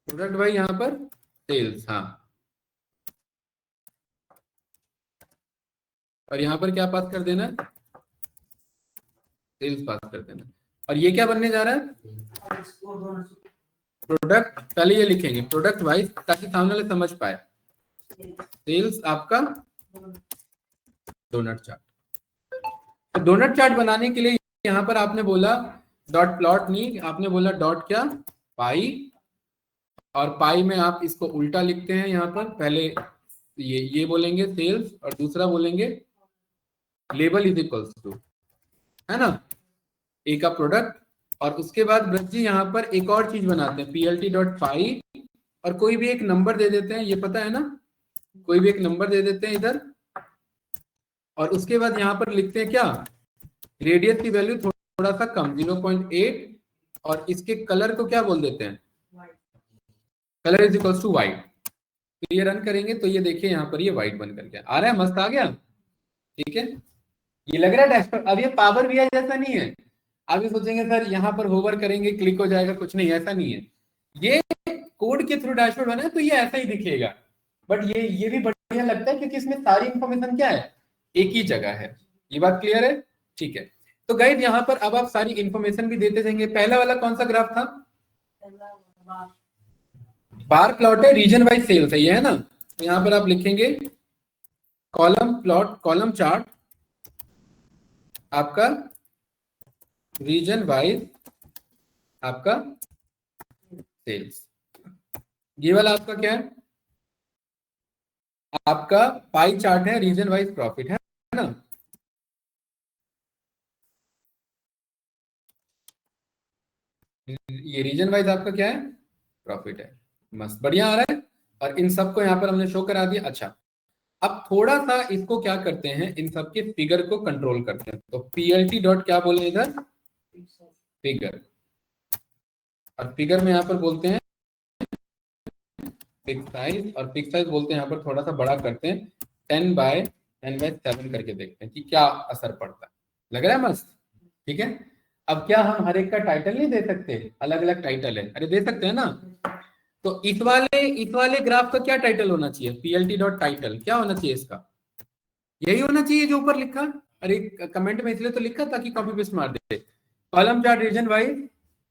यहां पर सेल्स, हाँ, और यहां पर क्या पास कर देना, सेल्स पास कर देना। और ये क्या बनने जा रहा है, प्रोडक्ट, पहले ये लिखेंगे प्रोडक्ट वाइज ताकि सामने वाले समझ पाए, सेल्स आपका डोनट चार्ट। तो डोनट चार्ट बनाने के लिए यहाँ पर आपने बोला डॉट प्लॉट नहीं, आपने बोला डॉट क्या, पाई, और पाई में आप इसको उल्टा लिखते हैं, यहाँ पर पहले ये बोलेंगे सेल्स, और दूसरा बोलेंगे लेबल इज इक्वल्स टू, है ना, ए का प्रोडक्ट। और उसके बाद ब्रज जी यहाँ पर एक और चीज बनाते हैं, पीएलटी डॉट पाई, और कोई भी एक नंबर दे देते हैं, ये पता है ना, कोई भी एक नंबर दे देते हैं इधर, और उसके बाद यहाँ पर लिखते हैं क्या, रेडियस की वैल्यू थोड़ा सा कम 0.8, और इसके कलर को क्या बोल देते हैं, colour is equals to white. तो ये रन करेंगे तो ये देखिए यहाँ पर ये व्हाइट बन करके आ रहा है, मस्त आ गया, ठीक है, ये लग रहा है डैशबोर्ड। अब ये पावर बीआई जैसा नहीं है, आप ये सोचेंगे सर यहाँ पर होवर करेंगे क्लिक हो जाएगा, कुछ नहीं, ऐसा नहीं है, ये कोड के थ्रू डैशबोर्ड बना है तो ये ऐसा ही दिखेगा, बट ये भी बढ़िया लगता है क्योंकि इसमें सारी इंफॉर्मेशन क्या है, एक ही जगह है। ये बात क्लियर है, ठीक है। तो गाइड यहाँ पर अब आप सारी इंफॉर्मेशन भी देते जाएंगे। पहला वाला कौन सा ग्राफ था, बार प्लॉट है, रीजन वाइज सेल्स है, ये है ना, तो यहाँ पर आप लिखेंगे कॉलम प्लॉट, कॉलम चार्ट आपका रीजन वाइज आपका सेल्स। ये वाला आपका क्या है, आपका पाई चार्ट है, रीजन वाइज प्रॉफिट है ना। ये रीजन वाइज आपका क्या है, प्रॉफिट है, मस्त बढ़िया आ रहा है। और इन सबको यहाँ पर हमने शो करा दिया। अच्छा, अब थोड़ा सा इसको क्या करते हैं, इन सबके फिगर को कंट्रोल करते हैं। तो पीएलटी डॉट क्या बोले इधर, फिगर, और फिगर में यहाँ पर बोलते हैं फिक्स साइज, और फिक्स साइज बोलते हैं यहाँ पर थोड़ा सा बड़ा करते हैं, 10x7 करके देखते हैं कि क्या असर पड़ता है। लग रहा है मस्त, ठीक है। अब क्या हम हर एक का टाइटल नहीं दे सकते, अलग अलग टाइटल है, अरे दे सकते हैं ना। तो इस वाले ग्राफ का क्या टाइटल होना चाहिए, पीएलटी डॉट टाइटल क्या होना चाहिए इसका, यही होना चाहिए जो ऊपर लिखा। अरे कमेंट में इसलिए तो लिखा ताकि कॉपी पेस्ट मार दे। Column chart region wise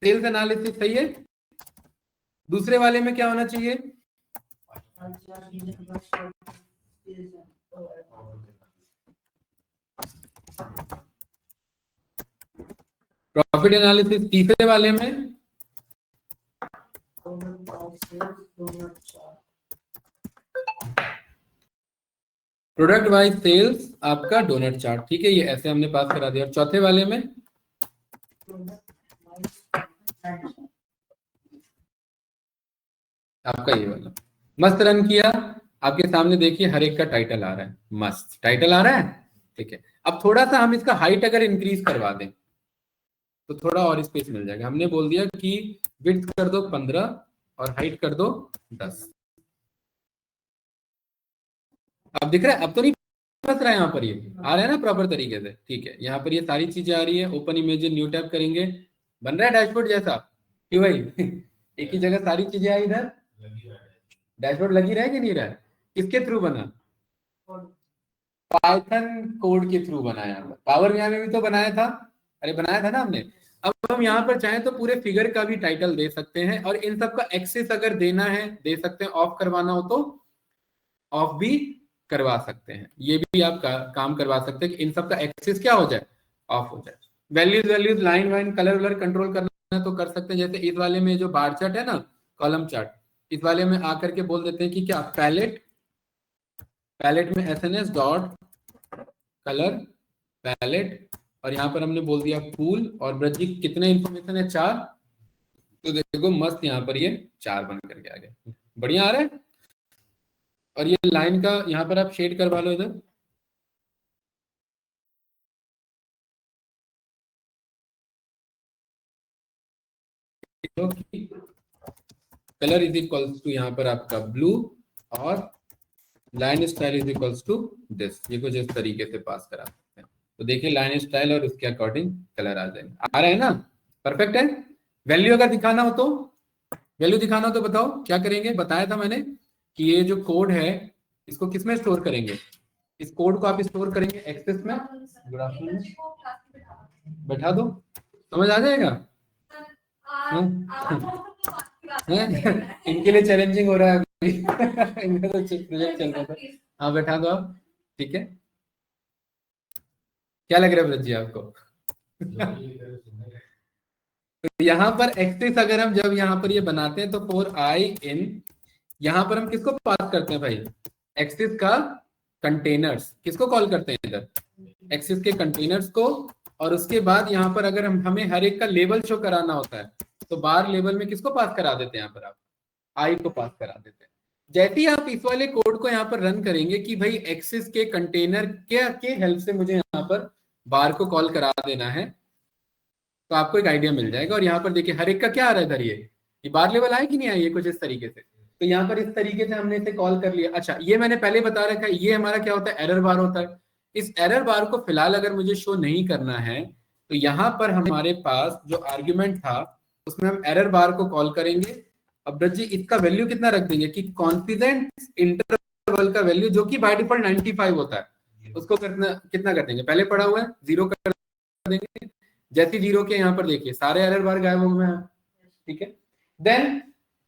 sales analysis, सही है। दूसरे वाले में क्या होना चाहिए, प्रॉफिट एनालिसिस। तीसरे वाले में प्रोडक्ट वाइज सेल्स आपका डोनट चार्ट, ठीक है, ये ऐसे हमने पास करा दिया। और चौथे वाले में आपका ये वाला मस्त रन किया, आपके सामने देखिए हर एक का टाइटल आ रहा है, मस्त टाइटल आ रहा है, ठीक है। अब थोड़ा सा हम इसका हाइट अगर इंक्रीज करवा दें तो थोड़ा और स्पेस मिल जाएगा। हमने बोल दिया कि विड्थ कर दो 15 और हाइट कर दो 10। अब दिख रहा है, अब तो नहीं फंस रहा है, यहाँ पर ये आ रहा है ना प्रॉपर तरीके से, ठीक है। यहाँ पर ये सारी चीजें आ रही है। ओपन इमेज न्यू टैब करेंगे, बन रहा है डैशबोर्ड जैसा क्यों भाई? एक ही जगह सारी चीजें आई, इधर डैशबोर्ड लगी रहा है कि नहीं रहा है? किसके थ्रू बना? पाइथन कोड के थ्रू बनाया। पावर बीआई में भी तो बनाया था, अरे बनाया था ना हमने। अब हम यहाँ पर चाहें तो पूरे फिगर का भी टाइटल दे सकते हैं, और इन सब का एक्सेस अगर देना है दे सकते हैं, ऑफ करवाना हो तो ऑफ भी करवा सकते हैं। ये भी आप काम करवा सकते हैं कि इन सब का एक्सेस क्या हो जाए, ऑफ हो जाए। वैल्यूज लाइन वाइन कलर वलर कंट्रोल करना तो कर सकते हैं। जैसे इस वाले में जो बार चार्ट है ना, कॉलम चार्ट, इस वाले में आकर के बोल देते हैं कि क्या पैलेट में एसएनएस डॉट कलर पैलेट, और यहाँ पर हमने बोल दिया कूल, और ब्रजी कितने इंफॉर्मेशन है 4, तो देखो मस्त यहाँ पर ये 4 बन करके आ गया, बढ़िया आ रहा है। और ये लाइन का यहाँ पर आप शेड करवा लो इधर, कलर इज इक्वल्स टू यहाँ पर आपका ब्लू और line style is equals to this. ये कुछ इस तरीके से पास करा सकते हैं। तो देखिए लाइन स्टाइल और उसके अकॉर्डिंग कलर आ जाएंगे। आ रहा है ना, परफेक्ट है। वैल्यू अगर दिखाना हो तो, वैल्यू दिखाना हो तो बताओ क्या करेंगे। बताया था मैंने कि ये जो कोड है इसको किस में स्टोर करेंगे, इस कोड को आप स्टोर करेंगे एक्सेस में। गुड आफ्टरनून, बैठा दो, समझ आ जाएगा। इनके लिए चैलेंजिंग हो रहा है अभी। इनका तो प्रोजेक्ट चल रहा था। हाँ बैठा दो आप, ठीक है। क्या लग रहा है ब्रज जी आपको? तो यहाँ पर एक्सेस अगर हम जब यहाँ पर ये बनाते हैं तो फॉर आई इन, यहाँ पर हम किसको पास करते हैं भाई, एक्सेस का कंटेनर्स। किसको कॉल करते हैं इधर, एक्सेस के कंटेनर्स को। और उसके बाद यहाँ पर अगर हमें हर एक का लेबल शो कराना होता है तो बार लेबल में किसको पास करा देते हैं, यहाँ पर आप आई को पास करा देते हैं। जैसे ही आप इस वाले कोड को यहाँ पर रन करेंगे कि भाई एक्सेस के कंटेनर के हेल्प से मुझे यहाँ पर बार को कॉल करा देना है, तो आपको एक आइडिया मिल जाएगा। और यहाँ पर देखिए हर एक का क्या आ रहा है इधर, ये बार लेवल आया कि नहीं आया, ये कुछ इस तरीके से। तो यहाँ पर इस तरीके से हमने इसे कॉल कर लिया। अच्छा ये मैंने पहले बता रखा है, ये हमारा क्या होता है, एरर बार होता है। इस एरर बार को फिलहाल अगर मुझे शो नहीं करना है तो यहाँ पर हमारे पास जो आर्ग्यूमेंट था उसमें हम एरर बार को कॉल करेंगे। अब ब्रज जी इसका वैल्यू कितना रख देंगे कि कॉन्फिडेंस इंटरवल का वैल्यू जो कि बाय डिफॉल्ट 95 होता है, उसको कितना कर देंगे, पहले पढ़ा हुआ है 0 कर देंगे। जैसे 0 के यहाँ पर देखिए सारे एरर बार गायब हो गए हैं, ठीक है। देन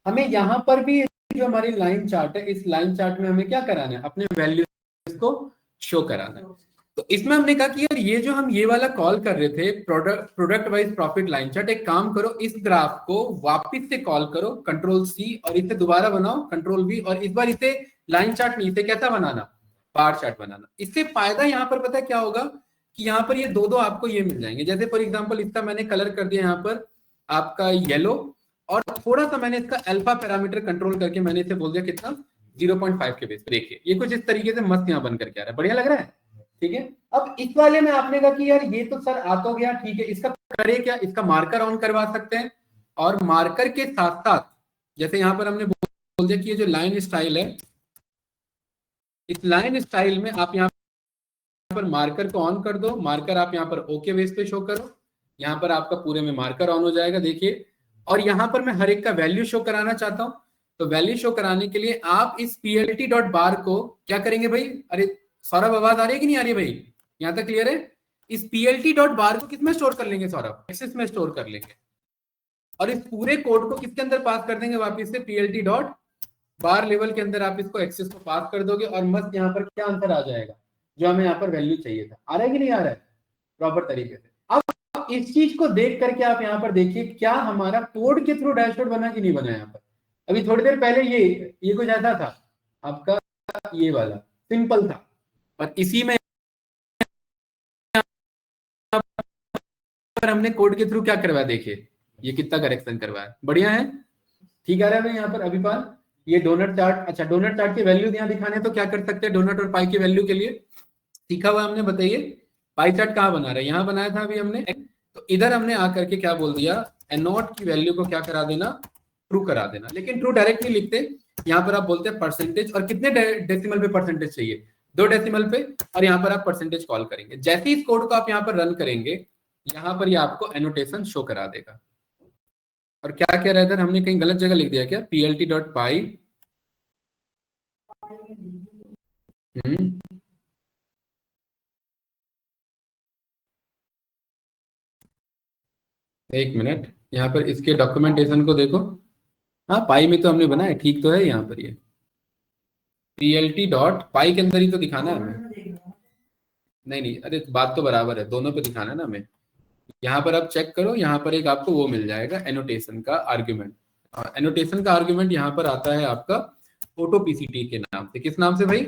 हमें यहाँ पर भी जो हमारी लाइन चार्ट है, इस लाइन चार्ट में हमें क्या कराना है, अपने वैल्यूज को शो कराना है। तो इसमें हमने कहा कि यार ये जो हम ये वाला कॉल कर रहे थे product wise profit line chart, एक काम करो इस ग्राफ को वापस से कॉल करो कंट्रोल सी, और इसे दोबारा बनाओ कंट्रोल वी, और इस बार इसे लाइन चार्ट नहीं, इसे कैसा बनाना, बार चार्ट बनाना। इससे फायदा यहाँ पर पता है क्या होगा कि यहाँ पर ये दो आपको ये मिल जाएंगे। जैसे फॉर एग्जांपल इसका मैंने कलर कर दिया यहाँ पर आपका येलो, और थोड़ा सा मैंने इसका अल्फा पैरामीटर कंट्रोल करके मैंने इसे बोल दिया कितना 0.5 के बेस पे। देखिए ये कुछ इस तरीके से मस्त यहाँ बन करके आ रहा है, बढ़िया लग रहा है, ठीक है। अब इस वाले में आपने कहा कि यार ये तो सर आ तो गया, ठीक है, इसका करे क्या, इसका मार्कर ऑन करवा सकते हैं। और मार्कर के साथ साथ जैसे यहाँ पर हमने बोल दिया कि ये जो लाइन स्टाइल है, इस लाइन स्टाइल में आप यहाँ पर मार्कर को ऑन कर दो। मार्कर आप यहाँ पर ओके बेस पे शो करो, यहाँ पर आपका पूरे में मार्कर ऑन हो जाएगा, देखिए। और यहाँ पर मैं हर एक का वैल्यू शो कराना चाहता हूँ, तो वैल्यू शो कराने के लिए आप इस plt.bar को क्या करेंगे भाई, अरे सौरभ आवाज आ रही है कि नहीं आ रही है भाई, यहाँ तक क्लियर है। इस plt.bar को किसमें स्टोर कर लेंगे सौरभ, एक्सेस में स्टोर कर लेंगे, और इस पूरे कोड को किसके अंदर पास कर देंगे वापिस से plt.bar लेवल के अंदर आप इसको एक्सेस को पास कर दोगे, और मस्त यहाँ पर क्या आंसर आ जाएगा जो हमें यहाँ पर वैल्यू चाहिए था। आ रहा है कि नहीं आ रहा है प्रॉपर तरीके से। अब इस चीज को देख करके आप यहाँ पर देखिए क्या हमारा कोड के थ्रू डैशबोर्ड बना कि नहीं बना यहाँ पर, अभी थोड़ी देर पहले ये कुछ ऐसा था आपका, ये वाला सिंपल था, और इसी में पर हमने कोड के थ्रू क्या करवाया, देखिए ये कितना करेक्शन करवाया, बढ़िया है, ठीक आ रहा है भाई। यहाँ पर अभिपाल ये डोनट चार्ट, अच्छा डोनट चार्ट की वैल्यूज यहाँ दिखाने हैं, तो क्या कर सकते हैं डोनट और पाई की वैल्यू के लिए, सीखा हुआ हमने, बताइए पाई चार्ट कहाँ बना रहे हैं, यहाँ बनाया था अभी हमने, तो इधर हमने आकर के क्या बोल दिया, एन नॉट की वैल्यू को क्या करा देना, ट्रू करा देना, लेकिन ट्रू डायरेक्ट नहीं लिखते, यहाँ पर आप बोलते हैं परसेंटेज, और कितने डेसिमल पे परसेंटेज चाहिए, 2 डेसिमल पे, और यहाँ पर आप परसेंटेज कॉल करेंगे। जैसे इस कोड को आप यहाँ पर रन करेंगे, यहाँ पर ये आपको एनोटेशन शो करा देगा। और क्या कह रहा है इधर, हमने कहीं गलत जगह लिख दिया क्या, plt.py, एक मिनट, यहाँ पर इसके डॉक्यूमेंटेशन को देखो, हाँ पाई में तो हमने बनाया, ठीक तो है यहाँ पर, ये plt.py के अंदर ही तो दिखाना है हमें, नहीं अरे बात तो बराबर है, दोनों पे दिखाना है ना हमें। यहाँ पर आप चेक करो, यहाँ पर एक आपको वो मिल जाएगा एनोटेशन का आर्ग्यूमेंट, और एनोटेशन का आर्ग्यूमेंट यहाँ पर आता है आपका फोटो पीसीटी के नाम से, किस नाम से भाई,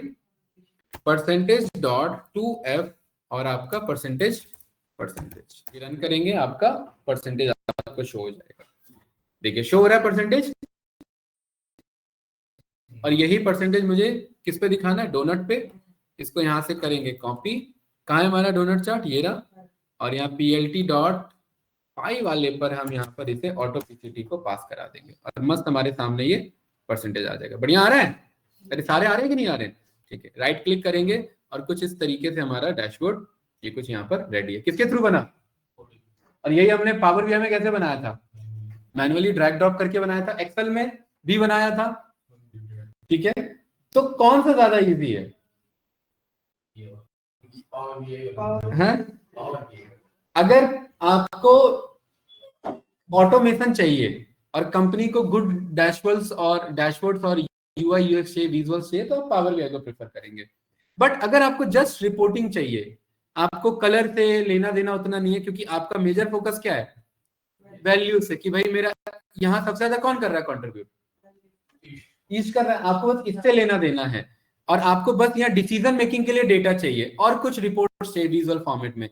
%.2f, और आपका परसेंटेज रन करेंगे, आपका परसेंटेज आपको शो हो जाएगा, देखिए शो हो रहा है परसेंटेज, और यही परसेंटेज मुझे किस पे दिखाना है, डोनट पे, इसको यहाँ से करेंगे कॉपी, कहाँ है हमारा डोनट चार्ट, ये रहा, और यहाँ plt.py वाले पर हम यहाँ पर इसे ऑटो पीसीटी को पास करा देंगे, और मस्त हमारे सामने ये परसेंटेज आ जाएगा, बढ़िया आ रहा है, अरे सारे आ रहे हैं कि नहीं आ रहे हैं, ठीक है, राइट क्लिक करेंगे, और कुछ इस तरीके से हमारा डैशबोर्ड ये कुछ यहाँ पर रेडी है, किसके थ्रू बना, और यही हमने पावर बीआई में कैसे बनाया था, मैनुअली ड्रैग ड्रॉप करके बनाया था, एक्सेल में भी बनाया था, ठीक है, तो कौन सा ज्यादा इजी है, अगर आपको ऑटोमेशन चाहिए और कंपनी को गुड डैशबोर्ड्स और यूआई यूएक्स चाहिए, विजुअल्स चाहिए, तो आप पावर बीआई को प्रेफर करेंगे। बट अगर आपको जस्ट रिपोर्टिंग चाहिए, आपको कलर से लेना देना उतना नहीं है, क्योंकि आपका मेजर फोकस क्या है, वैल्यू से, कि भाई मेरा यहाँ सबसे ज्यादा कौन कर रहा है कंट्रीब्यूट, ईस्ट कर रहा है, आपको बस इससे लेना देना है, और आपको बस यहाँ डिसीजन मेकिंग के लिए डेटा चाहिए और कुछ रिपोर्ट चाहिए विजुअल फॉर्मेट में,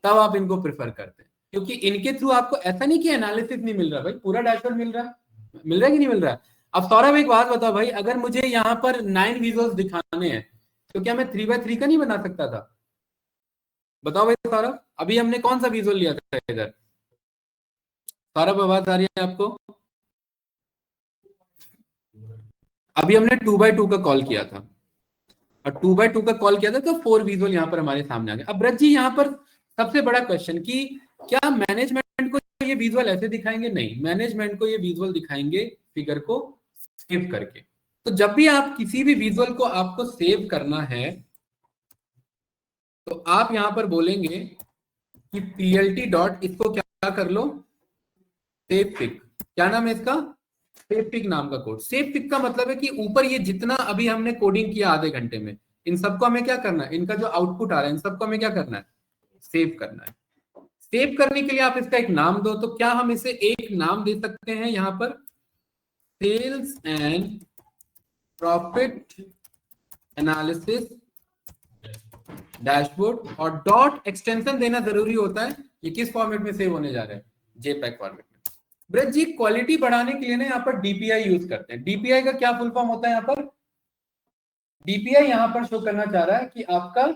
तब आप इनको प्रेफर करते हैं, क्योंकि इनके थ्रू आपको ऐसा नहीं कि एनालिसिस नहीं मिल रहा भाई, पूरा डैशबोर्ड मिल रहा है कि नहीं मिल रहा है। अब सौरभ एक बात बताओ भाई, अगर मुझे यहाँ पर 9 विजुअल्स दिखाने हैं, तो क्या मैं 3x3 का नहीं बना सकता था, बताओ भाई सौरभ, अभी हमने कौन सा विजुअल लिया था इधर, सौरभ आवाज आ रही है आपको, अभी हमने 2x2 का कॉल किया था, और 2x2 का कॉल किया था, तो 4 विजुअल यहाँ पर हमारे सामने आ गए। अब ब्रज जी यहाँ पर सबसे बड़ा क्वेश्चन कि क्या मैनेजमेंट को ये विजुअल ऐसे दिखाएंगे, नहीं, मैनेजमेंट को ये विजुअल दिखाएंगे फिगर को सेव करके। तो जब भी आप किसी भी विजुअल को आपको सेव करना है, तो आप यहां पर बोलेंगे कि plt डॉट, इसको क्या कर लो, सेव पिक, क्या नाम है इसका, सेव पिक नाम का कोड। सेव पिक का मतलब है कि ऊपर ये जितना अभी हमने कोडिंग किया आधे घंटे में, इन सबको हमें क्या करना है, इनका जो आउटपुट आ रहा है इन सबको हमें क्या करना है, सेव करना है। सेव करने के लिए आप इसका एक नाम दो, तो क्या हम इसे एक नाम दे सकते हैं यहाँ पर, sales and profit analysis dashboard, और डॉट एक्सटेंशन देना जरूरी होता है। ये किस फॉर्मेट में सेव होने जा रहा है, जेपैग फॉर्मेट में। ब्रज जी क्वालिटी बढ़ाने के लिए ना यहाँ पर डीपीआई यूज करते हैं। डीपीआई का क्या फुल फॉर्म होता है, यहाँ पर डीपीआई यहाँ पर शो करना चाह रहा है कि आपका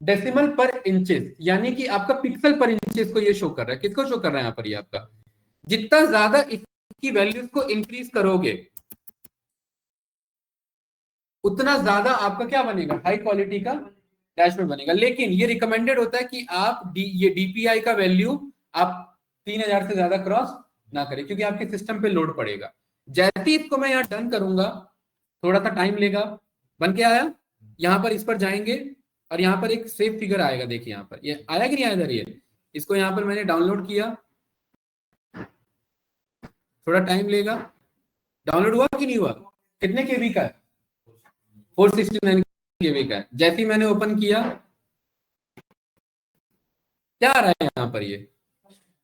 डेसिमल पर इंचेस, यानी कि आपका पिक्सल पर इंचेस को ये शो कर रहा है। किसको शो कर रहा है यहाँ पर, ये आपका जितना ज्यादा इसकी वैल्यूज को इंक्रीज करोगे, उतना ज्यादा आपका क्या बनेगा, हाई क्वालिटी का डैशबोर्ड बनेगा। लेकिन ये रिकमेंडेड होता है कि आप ये डीपीआई का वैल्यू आप 3000 से ज्यादा क्रॉस ना करें, क्योंकि आपके सिस्टम पे लोड पड़ेगा। जैसे ही इसको मैं यहाँ डन करूंगा, थोड़ा सा टाइम लेगा, बन के आया, यहाँ पर इस पर जाएंगे और यहाँ पर एक सेव फिगर आएगा, देखिए यहाँ पर ये आया कि नहीं आया इधर, ये इसको यहाँ पर मैंने डाउनलोड किया, थोड़ा टाइम लेगा, डाउनलोड हुआ कि नहीं हुआ, कितने केबी का है, 469 केबी का है। जैसे ही मैंने ओपन किया, क्या आ रहा है यहाँ पर, ये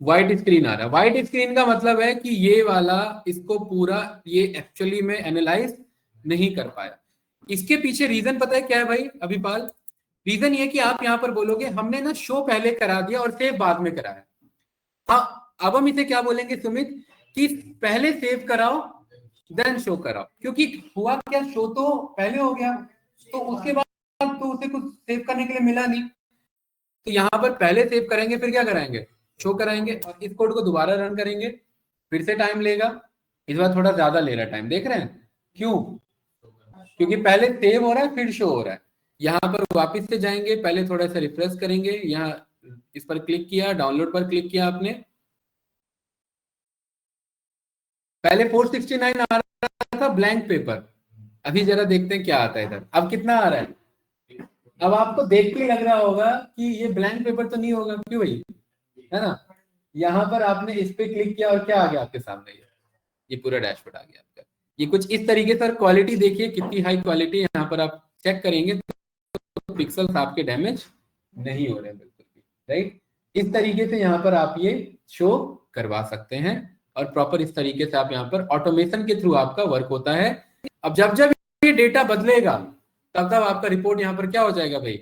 व्हाइट स्क्रीन आ रहा है। व्हाइट स्क्रीन का मतलब है कि ये वाला इसको पूरा ये एक्चुअली में एनालाइज नहीं कर पाया। इसके पीछे रीजन पता है क्या है भाई अभिपाल? रीजन ये कि आप यहाँ पर बोलोगे हमने ना शो पहले करा दिया और सेव बाद में कराया। हाँ, अब हम इसे क्या बोलेंगे सुमित कि पहले सेव कराओ देन शो कराओ, क्योंकि हुआ क्या, शो तो पहले हो गया तो उसके बाद तो उसे कुछ सेव करने के लिए मिला नहीं, तो यहाँ पर पहले सेव करेंगे फिर क्या कराएंगे, शो कराएंगे, और इस कोड को दोबारा रन करेंगे फिर से टाइम लेगा। इस बार थोड़ा ज्यादा ले रहा है टाइम, देख रहे हैं क्यों? क्योंकि पहले सेव हो रहा है फिर शो हो रहा है। यहाँ पर वापस से जाएंगे, पहले थोड़ा सा रिफ्रेश करेंगे, यहाँ इस पर क्लिक किया, डाउनलोड पर क्लिक किया आपने, पहले 469 आ रहा था ब्लैंक पेपर, अभी जरा देखते हैं क्या आता है इधर, अब कितना आ रहा है? अब आपको देख के लग रहा होगा कि ये ब्लैंक पेपर तो नहीं होगा, क्यों भाई, है ना? यहाँ पर आपने इस पे क्लिक किया और क्या आ गया आपके सामने, ये पूरा डैशबोर्ड आ गया आपका। ये कुछ इस तरीके से, क्वालिटी देखिए कितनी हाई क्वालिटी, यहाँ पर आप चेक करेंगे तो पिक्सल्स आपके डैमेज नहीं हो रहे बिल्कुल भी, राइट? इस तरीके से यहाँ पर आप ये शो करवा सकते हैं और प्रॉपर इस तरीके से आप यहाँ पर ऑटोमेशन के थ्रू आपका वर्क होता है। अब जब जब ये डेटा बदलेगा तब तब आपका रिपोर्ट यहाँ पर क्या हो जाएगा भाई,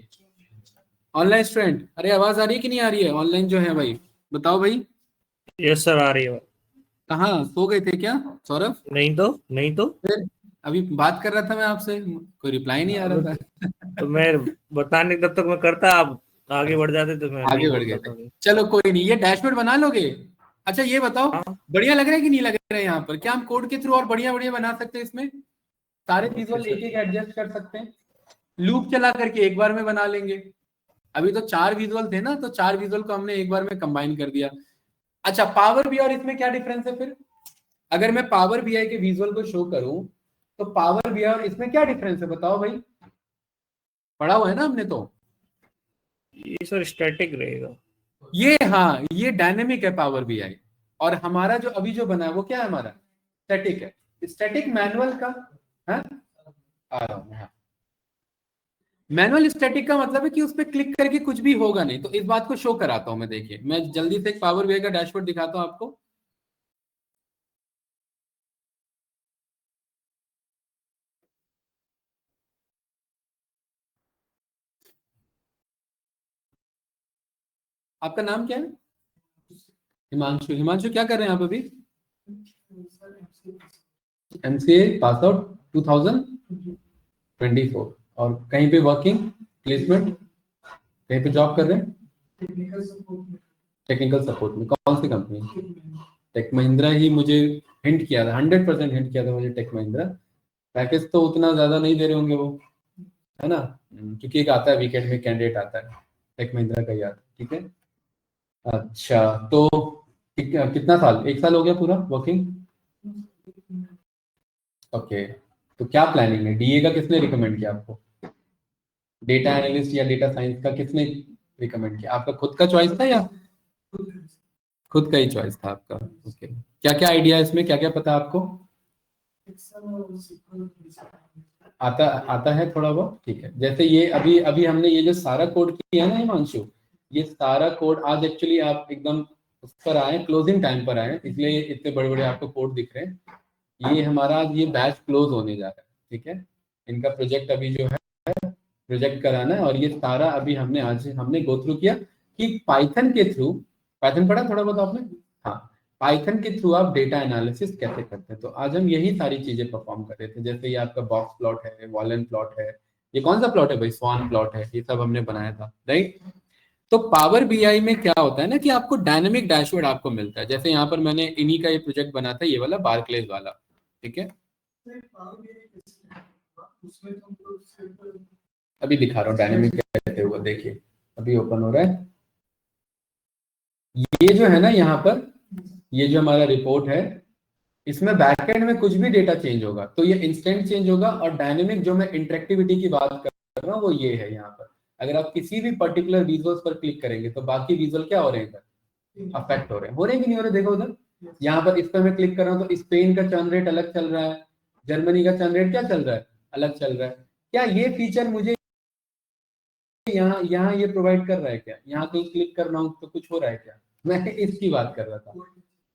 ऑनलाइन स्टूडेंट, अरे आवाज आ रही है कि नहीं आ रही है? ऑनलाइन जो है भाई बताओ भाई। यस सर, आ रही है। कहाँ सो गए थे क्या सौरभ? नहीं तो फिर अभी बात कर रहा था मैं आपसे, कोई रिप्लाई नहीं आ रहा था। तो मैं बताने तब तक मैं करता, आप आगे बढ़ जाते तो मैं आगे बढ़ गए थे, चलो कोई नहीं, ये डैशबोर्ड बना लोगे। अच्छा ये बताओ, हाँ। बढ़िया लग रहा है कि नहीं लग रहा है? यहाँ पर क्या हम कोड के थ्रू और बढ़िया बढ़िया बना सकते हैं? इसमें सारे विजुअल एक एक एडजस्ट कर सकते हैं, लूप चला करके एक बार में बना लेंगे। अभी तो 4 विजुअल थे ना, तो 4 विजुअल को हमने एक बार में कंबाइन कर दिया। अच्छा पावर बीआई और इसमें क्या डिफरेंस है फिर? अगर मैं पावर बीआई के विजुअल को शो करूं तो पावर बीआई और इसमें क्या डिफरेंस है बताओ भाई? पढ़ा हुआ है ना हमने तो। ये सर स्टैटिक रहेगा। ये हाँ, ये डायनेमिक है पावर बीआई, और हमारा जो अभी जो बना है वो क्या है, हमारा स्टैटिक है। स्टैटिक मैनुअल का, हाँ आ रहा हूँ, हाँ मैनुअल स्टैटिक का मतलब है कि उस पर क्लिक करके कुछ भी होगा नहीं, तो इस बात को शो कराता हूं मैं। देखिए मैं जल्दी से एक पावर बीआई का डैशबोर्ड दिखाता हूं आपको। आपका नाम क्या है? हिमांशु। हिमांशु क्या कर रहे हैं आप अभी? एमसीए पास आउट 2024, और कहीं पे वर्किंग प्लेसमेंट, कहीं पे जॉब कर रहे हैं? टेक्निकल सपोर्ट में, कौन सी कंपनी? टेक महिंद्रा ही मुझे हिंट किया था, 100% हिंट किया था मुझे टेक महिंद्रा। पैकेज तो उतना ज्यादा नहीं दे रहे होंगे वो, है ना? क्योंकि एक आता है वीकेंड में कैंडिडेट आता है, टेक महिंद्रा का ही आता है, ठीक है। अच्छा तो कितना साल, 1 साल हो गया पूरा वर्किंग? ओके, तो क्या प्लानिंग है? डीए का किसने रिकमेंड किया आपको? डेटा एनालिस्ट या डेटा साइंस का किसने रिकमेंड किया? आपका खुद का चॉइस था या? खुद का ही चॉइस था आपका, ओके। क्या क्या आइडिया है इसमें, क्या क्या पता है आपको? आता आता है थोड़ा बहुत, ठीक है। जैसे ये अभी अभी हमने ये जो सारा कोड किया है ना हिमांशु, ये सारा कोड आज एक्चुअली आप एकदम उस पर आए, क्लोजिंग टाइम पर आए, इसलिए इतने बड़े बड़े आपको कोड दिख रहे हैं। ये हमारा ये बैच क्लोज होने जा रहा है, ठीक है। इनका प्रोजेक्ट अभी जो है प्रोजेक्ट कराना है, और ये सारा अभी हमने आज हमने गो थ्रू किया कि पाइथन के थ्रू, पाइथन पढ़ा थोड़ा बहुत आपने? हाँ, पाइथन के थ्रू आप डेटा एनालिसिस कैसे करते हैं, तो आज हम यही सारी चीजें परफॉर्म कर रहे थे। जैसे ये आपका बॉक्स प्लॉट है, वॉलन प्लॉट है, ये कौन सा प्लॉट है भाई, स्वान प्लॉट है, ये सब हमने बनाया था, राइट। तो पावर बीआई में क्या होता है ना कि आपको डायनेमिक डैशबोर्ड आपको मिलता है। जैसे यहाँ पर मैंने इन्हीं का ये प्रोजेक्ट बना था, ये वाला बार्कलेज वाला, ठीक है। अभी दिखा रहा हूँ डायनेमिक कहते हुए, देखिए अभी ओपन हो रहा है। ये जो है ना यहाँ पर, ये जो हमारा रिपोर्ट है, इसमें बैकएंड में कुछ भी डेटा चेंज होगा तो ये इंस्टेंट चेंज होगा। और डायनेमिक जो मैं इंटरेक्टिविटी की बात कर रहा हूँ वो ये है, यहाँ पर अगर आप किसी भी पर्टिकुलर विजुअल्स पर क्लिक करेंगे तो बाकी विजुअल क्या हो रहे हैं, अफेक्ट हो रहे हैं, कि नहीं हो रहे? देखो उधर, यहाँ पर इस पर मैं क्लिक कर रहा हूँ तो स्पेन का चर्न रेट अलग चल रहा है, जर्मनी का चर्न रेट क्या चल रहा है, अलग चल रहा है। क्या ये फीचर मुझे यहाँ यहाँ ये प्रोवाइड कर रहा है क्या? यहाँ कहीं क्लिक कर रहा हूँ तो कुछ हो रहा है क्या? मैं इसकी बात कर रहा था,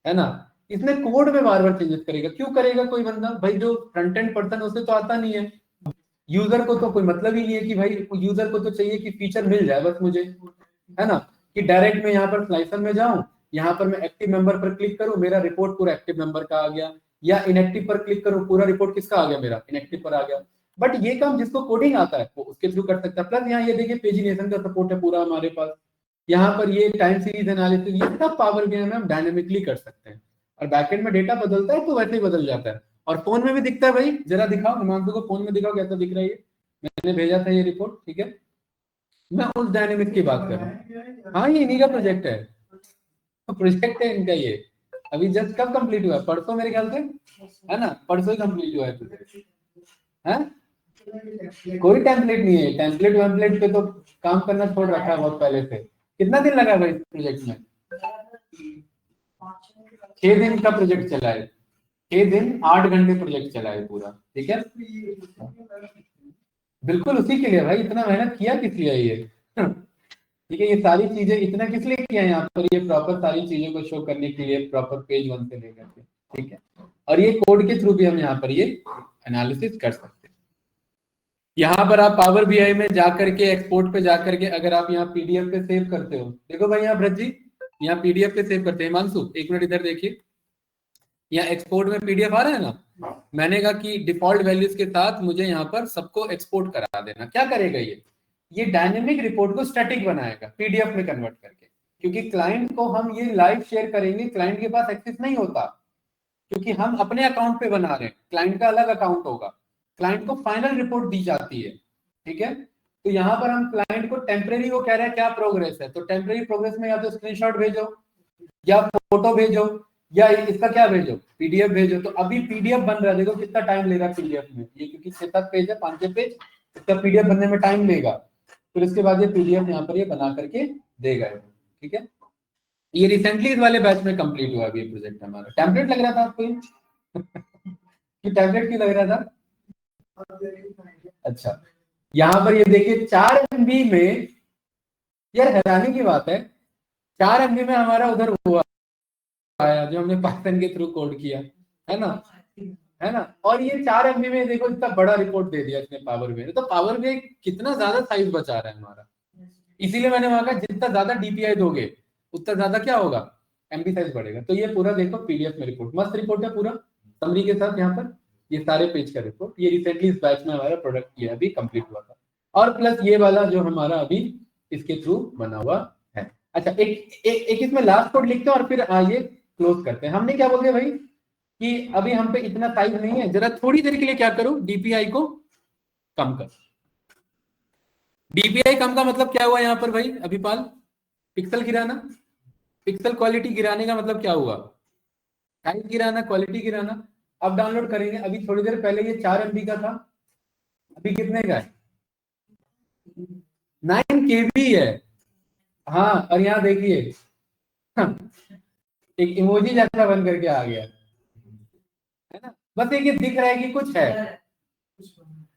है ना। इसमें कोड में बार बार चेंजेस करेगा, क्यों करेगा कोई बंदा भाई, जो फ्रंट एंड पर्सन उसे तो आता नहीं है, यूजर को तो कोई मतलब ही नहीं है कि भाई, यूजर को तो चाहिए कि फीचर मिल जाए बस मुझे, है ना, कि डायरेक्ट मैं यहाँ पर स्लाइसर में जाऊं, यहाँ पर मैं एक्टिव मेंबर पर क्लिक करूं, मेरा रिपोर्ट पूरा एक्टिव मेंबर का आ गया, या इनएक्टिव पर क्लिक करूं, पूरा रिपोर्ट किसका आ गया, मेरा इनएक्टिव पर आ गया। बट ये काम जिसको कोडिंग आता है वो उसके थ्रू कर सकता है। प्लस यहाँ ये देखिए पेजिनेशन का सपोर्ट है पूरा हमारे पास, यहाँ पर ये टाइम सीरीज एनालिसिस, ये सब पावर बीआई में हम डायनेमिकली कर सकते हैं। और बैकएंड में डेटा बदलता है तो वैसे ही बदल जाता है। और फोन में भी दिखता है भाई, जरा दिखाओ हिमांशु को, फोन में दिखाओ कैसा दिख रहा है ये, मैंने भेजा था ये रिपोर्ट, ठीक है। मैं उस डायनेमिक की बात कर रहा हूँ। हाँ, ये इन्हीं का प्रोजेक्ट है, प्रोजेक्ट है इनका ये, अभी जस्ट कब कंप्लीट हुआ है, परसों मेरे ख्याल से, है ना, परसों ही कंप्लीट हुआ है प्रोजेक्ट, है। कोई टेम्पलेट नहीं है, टेम्पलेट वेम्पलेट पे तो काम करना छोड़ रखा है बहुत पहले से। कितना दिन लगा भाई इस प्रोजेक्ट में? 6 दिन का प्रोजेक्ट चला है, 6 दिन 8 घंटे प्रोजेक्ट चला है पूरा, ठीक है। बिल्कुल उसी के लिए भाई, इतना मेहनत किया किस लिए ये, ठीक है। ये सारी चीजें इतना किस लिए किया है यहाँ पर, ये प्रॉपर सारी चीजों को शो करने के लिए, प्रॉपर पेज 1 से लेकर के, ठीक है। और ये कोड के थ्रू भी हम यहाँ पर ये एनालिसिस कर सकते हैं। यहाँ पर आप पावर बीआई में जाकर के एक्सपोर्ट पे जाकर के अगर आप यहाँ पीडीएफ पे सेव करते हो, देखो भाई यहाँ ब्रज जी, यहाँ पीडीएफ पे सेव करते हैं। हिमांशु एक मिनट इधर देखिए, यहाँ एक्सपोर्ट में पीडीएफ आ रहा है ना, मैंने कहा कि डिफॉल्ट वैल्यूज के साथ मुझे यहाँ पर सबको एक्सपोर्ट करा देना। क्या करेगा ये डायनेमिक रिपोर्ट को स्टैटिक बनाएगा पीडीएफ में कन्वर्ट करके, क्योंकि क्लाइंट को हम ये लाइव शेयर करेंगे, क्लाइंट के पास एक्सेस नहीं होता, क्योंकि हम अपने अकाउंट पे बना रहे हैं, क्लाइंट का अलग अकाउंट होगा, क्लाइंट को फाइनल रिपोर्ट दी जाती है, ठीक है। तो यहाँ पर हम क्लाइंट को टेम्परेरी, वो कह रहे हैं क्या प्रोग्रेस है, तो टेम्परेरी प्रोग्रेस में या तो स्क्रीनशॉट भेजो, या फोटो भेजो, या इसका क्या भेजो, पीडीएफ भेजो। तो अभी पीडीएफ बन रहा है, देखो कितना टाइम ले रहा है पीडीएफ में, ये क्योंकि 6-7 पेज है, 5-6 पेज, इसका पीडीएफ बनने में टाइम लेगा, फिर इसके बाद ये पीडीएफ यहाँ पर ये बना करके देगा, ठीक है। ये रिसेंटली इस वाले बैच में कंप्लीट हुआ अभी ये प्रोजेक्ट हमारा। टेम्पलेट लग रहा था आपको ये टेम्पलेट क्यों लग रहा था? अच्छा, यहाँ पर ये देखिए 4 MB में, यार हैरानी की बात है, 4 MB में हमारा उधर हुआ आया जो हमने पाइथन के थ्रू कोड किया, है ना, है ना। और ये 4 MB में देखो इतना बड़ा रिपोर्ट दे दिया इसने पावर बीआई। तो पावर बीआई कितना ज्यादा साइज बचा रहा है हमारा, इसीलिए मैंने वहां का जितना ज्यादा डीपीआई दोगे उतना ज्यादा क्या होगा, एमबी साइज बढ़ेगा। तो ये पूरा देखो पीडीएफ में रिपोर्ट, मस्त रिपोर्ट है पूरा समरी के साथ, यहाँ पर ये सारे पेज का रिपोर्ट, ये रिसेंटली इस बैच में हमारा प्रोडक्ट किया अभी कंप्लीट हुआ था, और प्लस ये वाला जो हमारा अभी इसके थ्रू बना हुआ है। अच्छा, एक इसमें लास्ट कोड लिखते हैं और फिर आइए क्लोज करते हैं। हमने क्या बोल दिया भाई कि अभी हम पे इतना साइज नहीं है, जरा थोड़ी देर के लिए क्या करो, डीपीआई को कम कर। डीपीआई कम का मतलब क्या हुआ यहाँ पर भाई अभिपाल, पिक्सल गिराना, पिक्सल क्वालिटी गिराने का मतलब क्या हुआ, साइज गिराना, क्वालिटी गिराना। अब डाउनलोड करेंगे, अभी थोड़ी देर पहले ये 4 MB का था, अभी कितने का है, 9 KB है। हाँ, और यहाँ देखिए एक इमोजी जैसा बन करके आ गया, है ना, बस एक ये दिख रहा है कि कुछ है,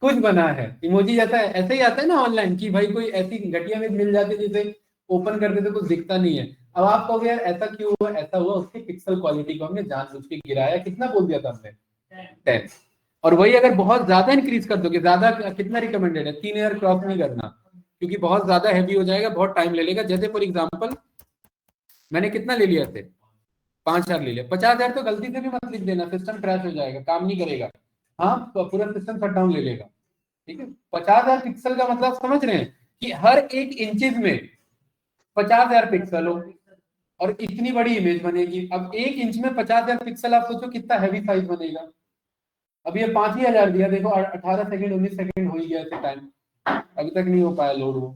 कुछ बना है इमोजी जैसा। ऐसे ही आता है ना ऑनलाइन कि भाई कोई ऐसी घटिया इमेज मिल जाती है जिसे ओपन करते तो कुछ दिखता नहीं है। अब आप कहोगे यार ऐसा क्यों हुआ, ऐसा हुआ उसकी पिक्सल क्वालिटी को हमने जानबूझ के गिराया। कितना बोल दिया था हमने, 10। और वही अगर बहुत ज्यादा इंक्रीज कर दोगे, ज्यादा कितना रिकमेंडेड है, 3000 क्रॉस नहीं करना, क्योंकि बहुत ज्यादा हैवी हो जाएगा, बहुत टाइम ले लेगा। जैसे फॉर एग्जाम्पल मैंने कितना ले लिया थे, 5000 ले लिया, 50,000 तो गलती से भी मत लिख देना, सिस्टम क्रैश हो जाएगा, काम नहीं करेगा, हाँ पूरा सिस्टम शट डाउन ले लेगा, ठीक है। 50,000 पिक्सल का मतलब समझ रहे हैं कि हर एक इंचेस में 50,000 पिक्सल हो और इतनी बड़ी इमेज बनेगी। अब 1 इंच में 50,000 पिक्सल, आप सोचो कितना हैवी साइज बनेगा। अब ये 5 ही 1000 दिया, देखो 18 सेकंड 19 सेकंड हो ही गया इसे टाइम, अभी तक नहीं हो पाया लोड वो,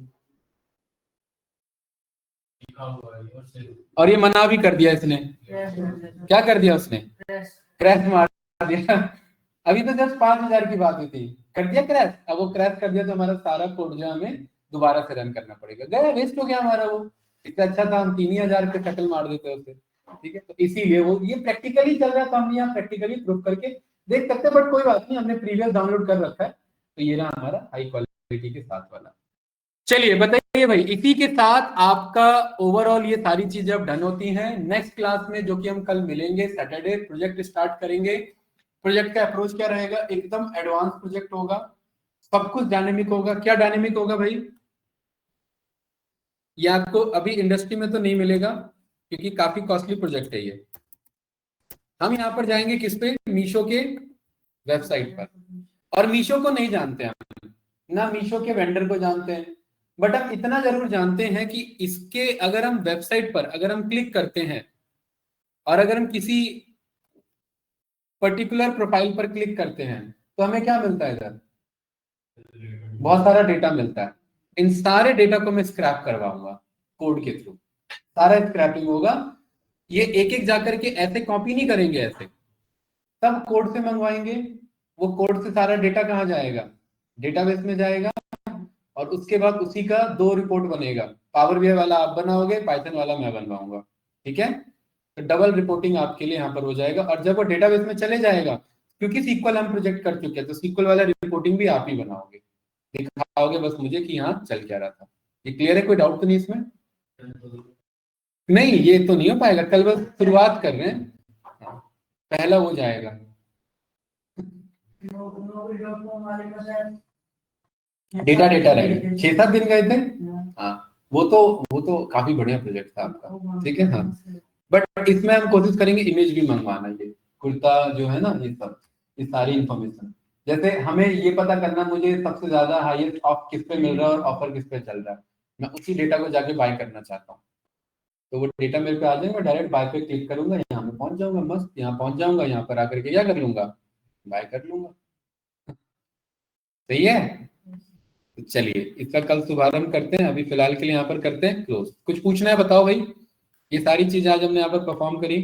और ये मना भी कर दिया इसने। क्या कर दिया उसने, क्रैश मार दिया। अभी तो जस्ट 5,000 की बात हुई थी, कर दिया क्रैश। अब वो क्रैश कर दिया तो हमारा सारा कोड जो हमें दोबारा से रन करना पड़ेगा, गया, वेस्ट हो गया हमारा वो। इससे अच्छा था हम 3,000 पे शटल मार देते उसे, ठीक है। तो इसीलिए वो ये प्रैक्टिकली चल रहा था, हम यहाँ प्रैक्टिकली प्रूव करके देख सकते हैं, बट कोई बात नहीं, हमने प्रीवियस डाउनलोड कर रखा है। तो ये रहा हमारा हाई क्वालिटी के साथ वाला। चलिए बताइए भाई, इसी के साथ आपका ओवरऑल ये सारी चीजें अब डन होती हैं। नेक्स्ट क्लास में जो कि हम कल मिलेंगे सैटरडे, प्रोजेक्ट स्टार्ट करेंगे। प्रोजेक्ट का अप्रोच क्या रहेगा, एकदम एडवांस प्रोजेक्ट होगा, सब कुछ डायनेमिक होगा। क्या डायनेमिक होगा भाई, ये आपको अभी इंडस्ट्री में तो नहीं मिलेगा क्योंकि काफी कॉस्टली प्रोजेक्ट है ये। हम यहाँ पर जाएंगे किस पे, मीशो के वेबसाइट पर, और मीशो को नहीं जानते हम, ना मीशो के वेंडर को जानते हैं, बट हम इतना जरूर जानते हैं कि इसके अगर हम वेबसाइट पर अगर हम क्लिक करते हैं और अगर हम किसी पर्टिकुलर प्रोफाइल पर क्लिक करते हैं तो हमें क्या मिलता है इधर, बहुत सारा डेटा मिलता है। इन सारे डेटा को मैं स्क्रैप करवाऊंगा कोड के थ्रू, सारा स्क्रैपिंग होगा। ये एक एक जाकर के ऐसे कॉपी नहीं करेंगे, ऐसे सब कोड से मंगवाएंगे। वो कोड से सारा डेटा कहाँ जाएगा, डेटाबेस में जाएगा, और उसके बाद उसी का 2 रिपोर्ट बनेगा। पावर बीआई वाला आप बनाओगे, पाइथन वाला मैं बनवाऊंगा, ठीक है। तो डबल रिपोर्टिंग आपके लिए यहाँ पर हो जाएगा। और जब वो डेटाबेस में चले जाएगा, क्योंकि सीक्वल हम प्रोजेक्ट कर चुके हैं, तो सीक्वल वाला रिपोर्टिंग भी आप ही बनाओगे, दिखाओगे बस मुझे कि यहाँ चल क्या रहा था। ये क्लियर है, कोई डाउट तो नहीं इसमें? नहीं, ये तो नहीं हो पाएगा, कल बस शुरुआत कर रहे हैं, पहला वो जाएगा। डेटा रहेगा, 6-7 दिन गए थे। हाँ, वो तो काफी बढ़िया प्रोजेक्ट था आपका, ठीक है। हाँ, बट इसमें हम कोशिश करेंगे इमेज भी मंगवाना, ये कुर्ता जो है ना, ये सब, ये सारी इंफॉर्मेशन। जैसे हमें ये पता करना मुझे सबसे ज्यादा हाईएस्ट ऑफ किस पे मिल रहा है और ऑफर किस पे चल रहा है, मैं उसी डेटा को जाके बाय करना चाहता हूँ। तो वो डेटा मेरे पे आ जाएगा, मैं डायरेक्ट बाय पे क्लिक करूंगा, यहाँ पे पहुंच जाऊंगा, मस्त यहाँ पहुंच जाऊंगा, यहाँ पर आकर के क्या कर लूंगा, बाय कर लूंगा। सही है, तो चलिए इसका कल शुभारंभ करते हैं। अभी फिलहाल के लिए यहाँ पर करते हैं क्लोज। कुछ पूछना है बताओ भाई। ये सारी चीजें आज हमने यहाँ पर परफॉर्म करी,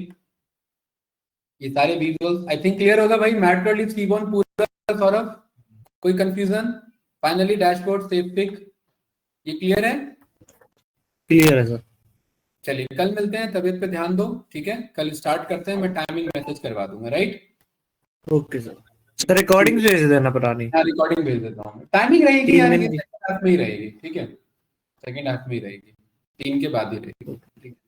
ये सारे विजुअल्स आई थिंक क्लियर होगा भाई। मैटप्लॉटलिब सीबॉन पूरा, सौरभ कोई confusion? Finally dashboard save pic, ये क्लियर है? क्लियर है सर। चलिए कल मिलते हैं, तबीयत पे ध्यान दो, ठीक है। कल स्टार्ट करते हैं, मैं टाइमिंग मैसेज करवा दूंगा, राइट? ओके सर, रिकॉर्डिंग भेज देना पुरानी। हाँ, रिकॉर्डिंग भेज देता हूँ। टाइमिंग रहेगी 3 यार, ये दिन की। सेकंड हाफ में ही रहेगी, ठीक है, सेकंड हाफ में ही रहेगी, 3 के बाद ही रहेगी, ठीक है।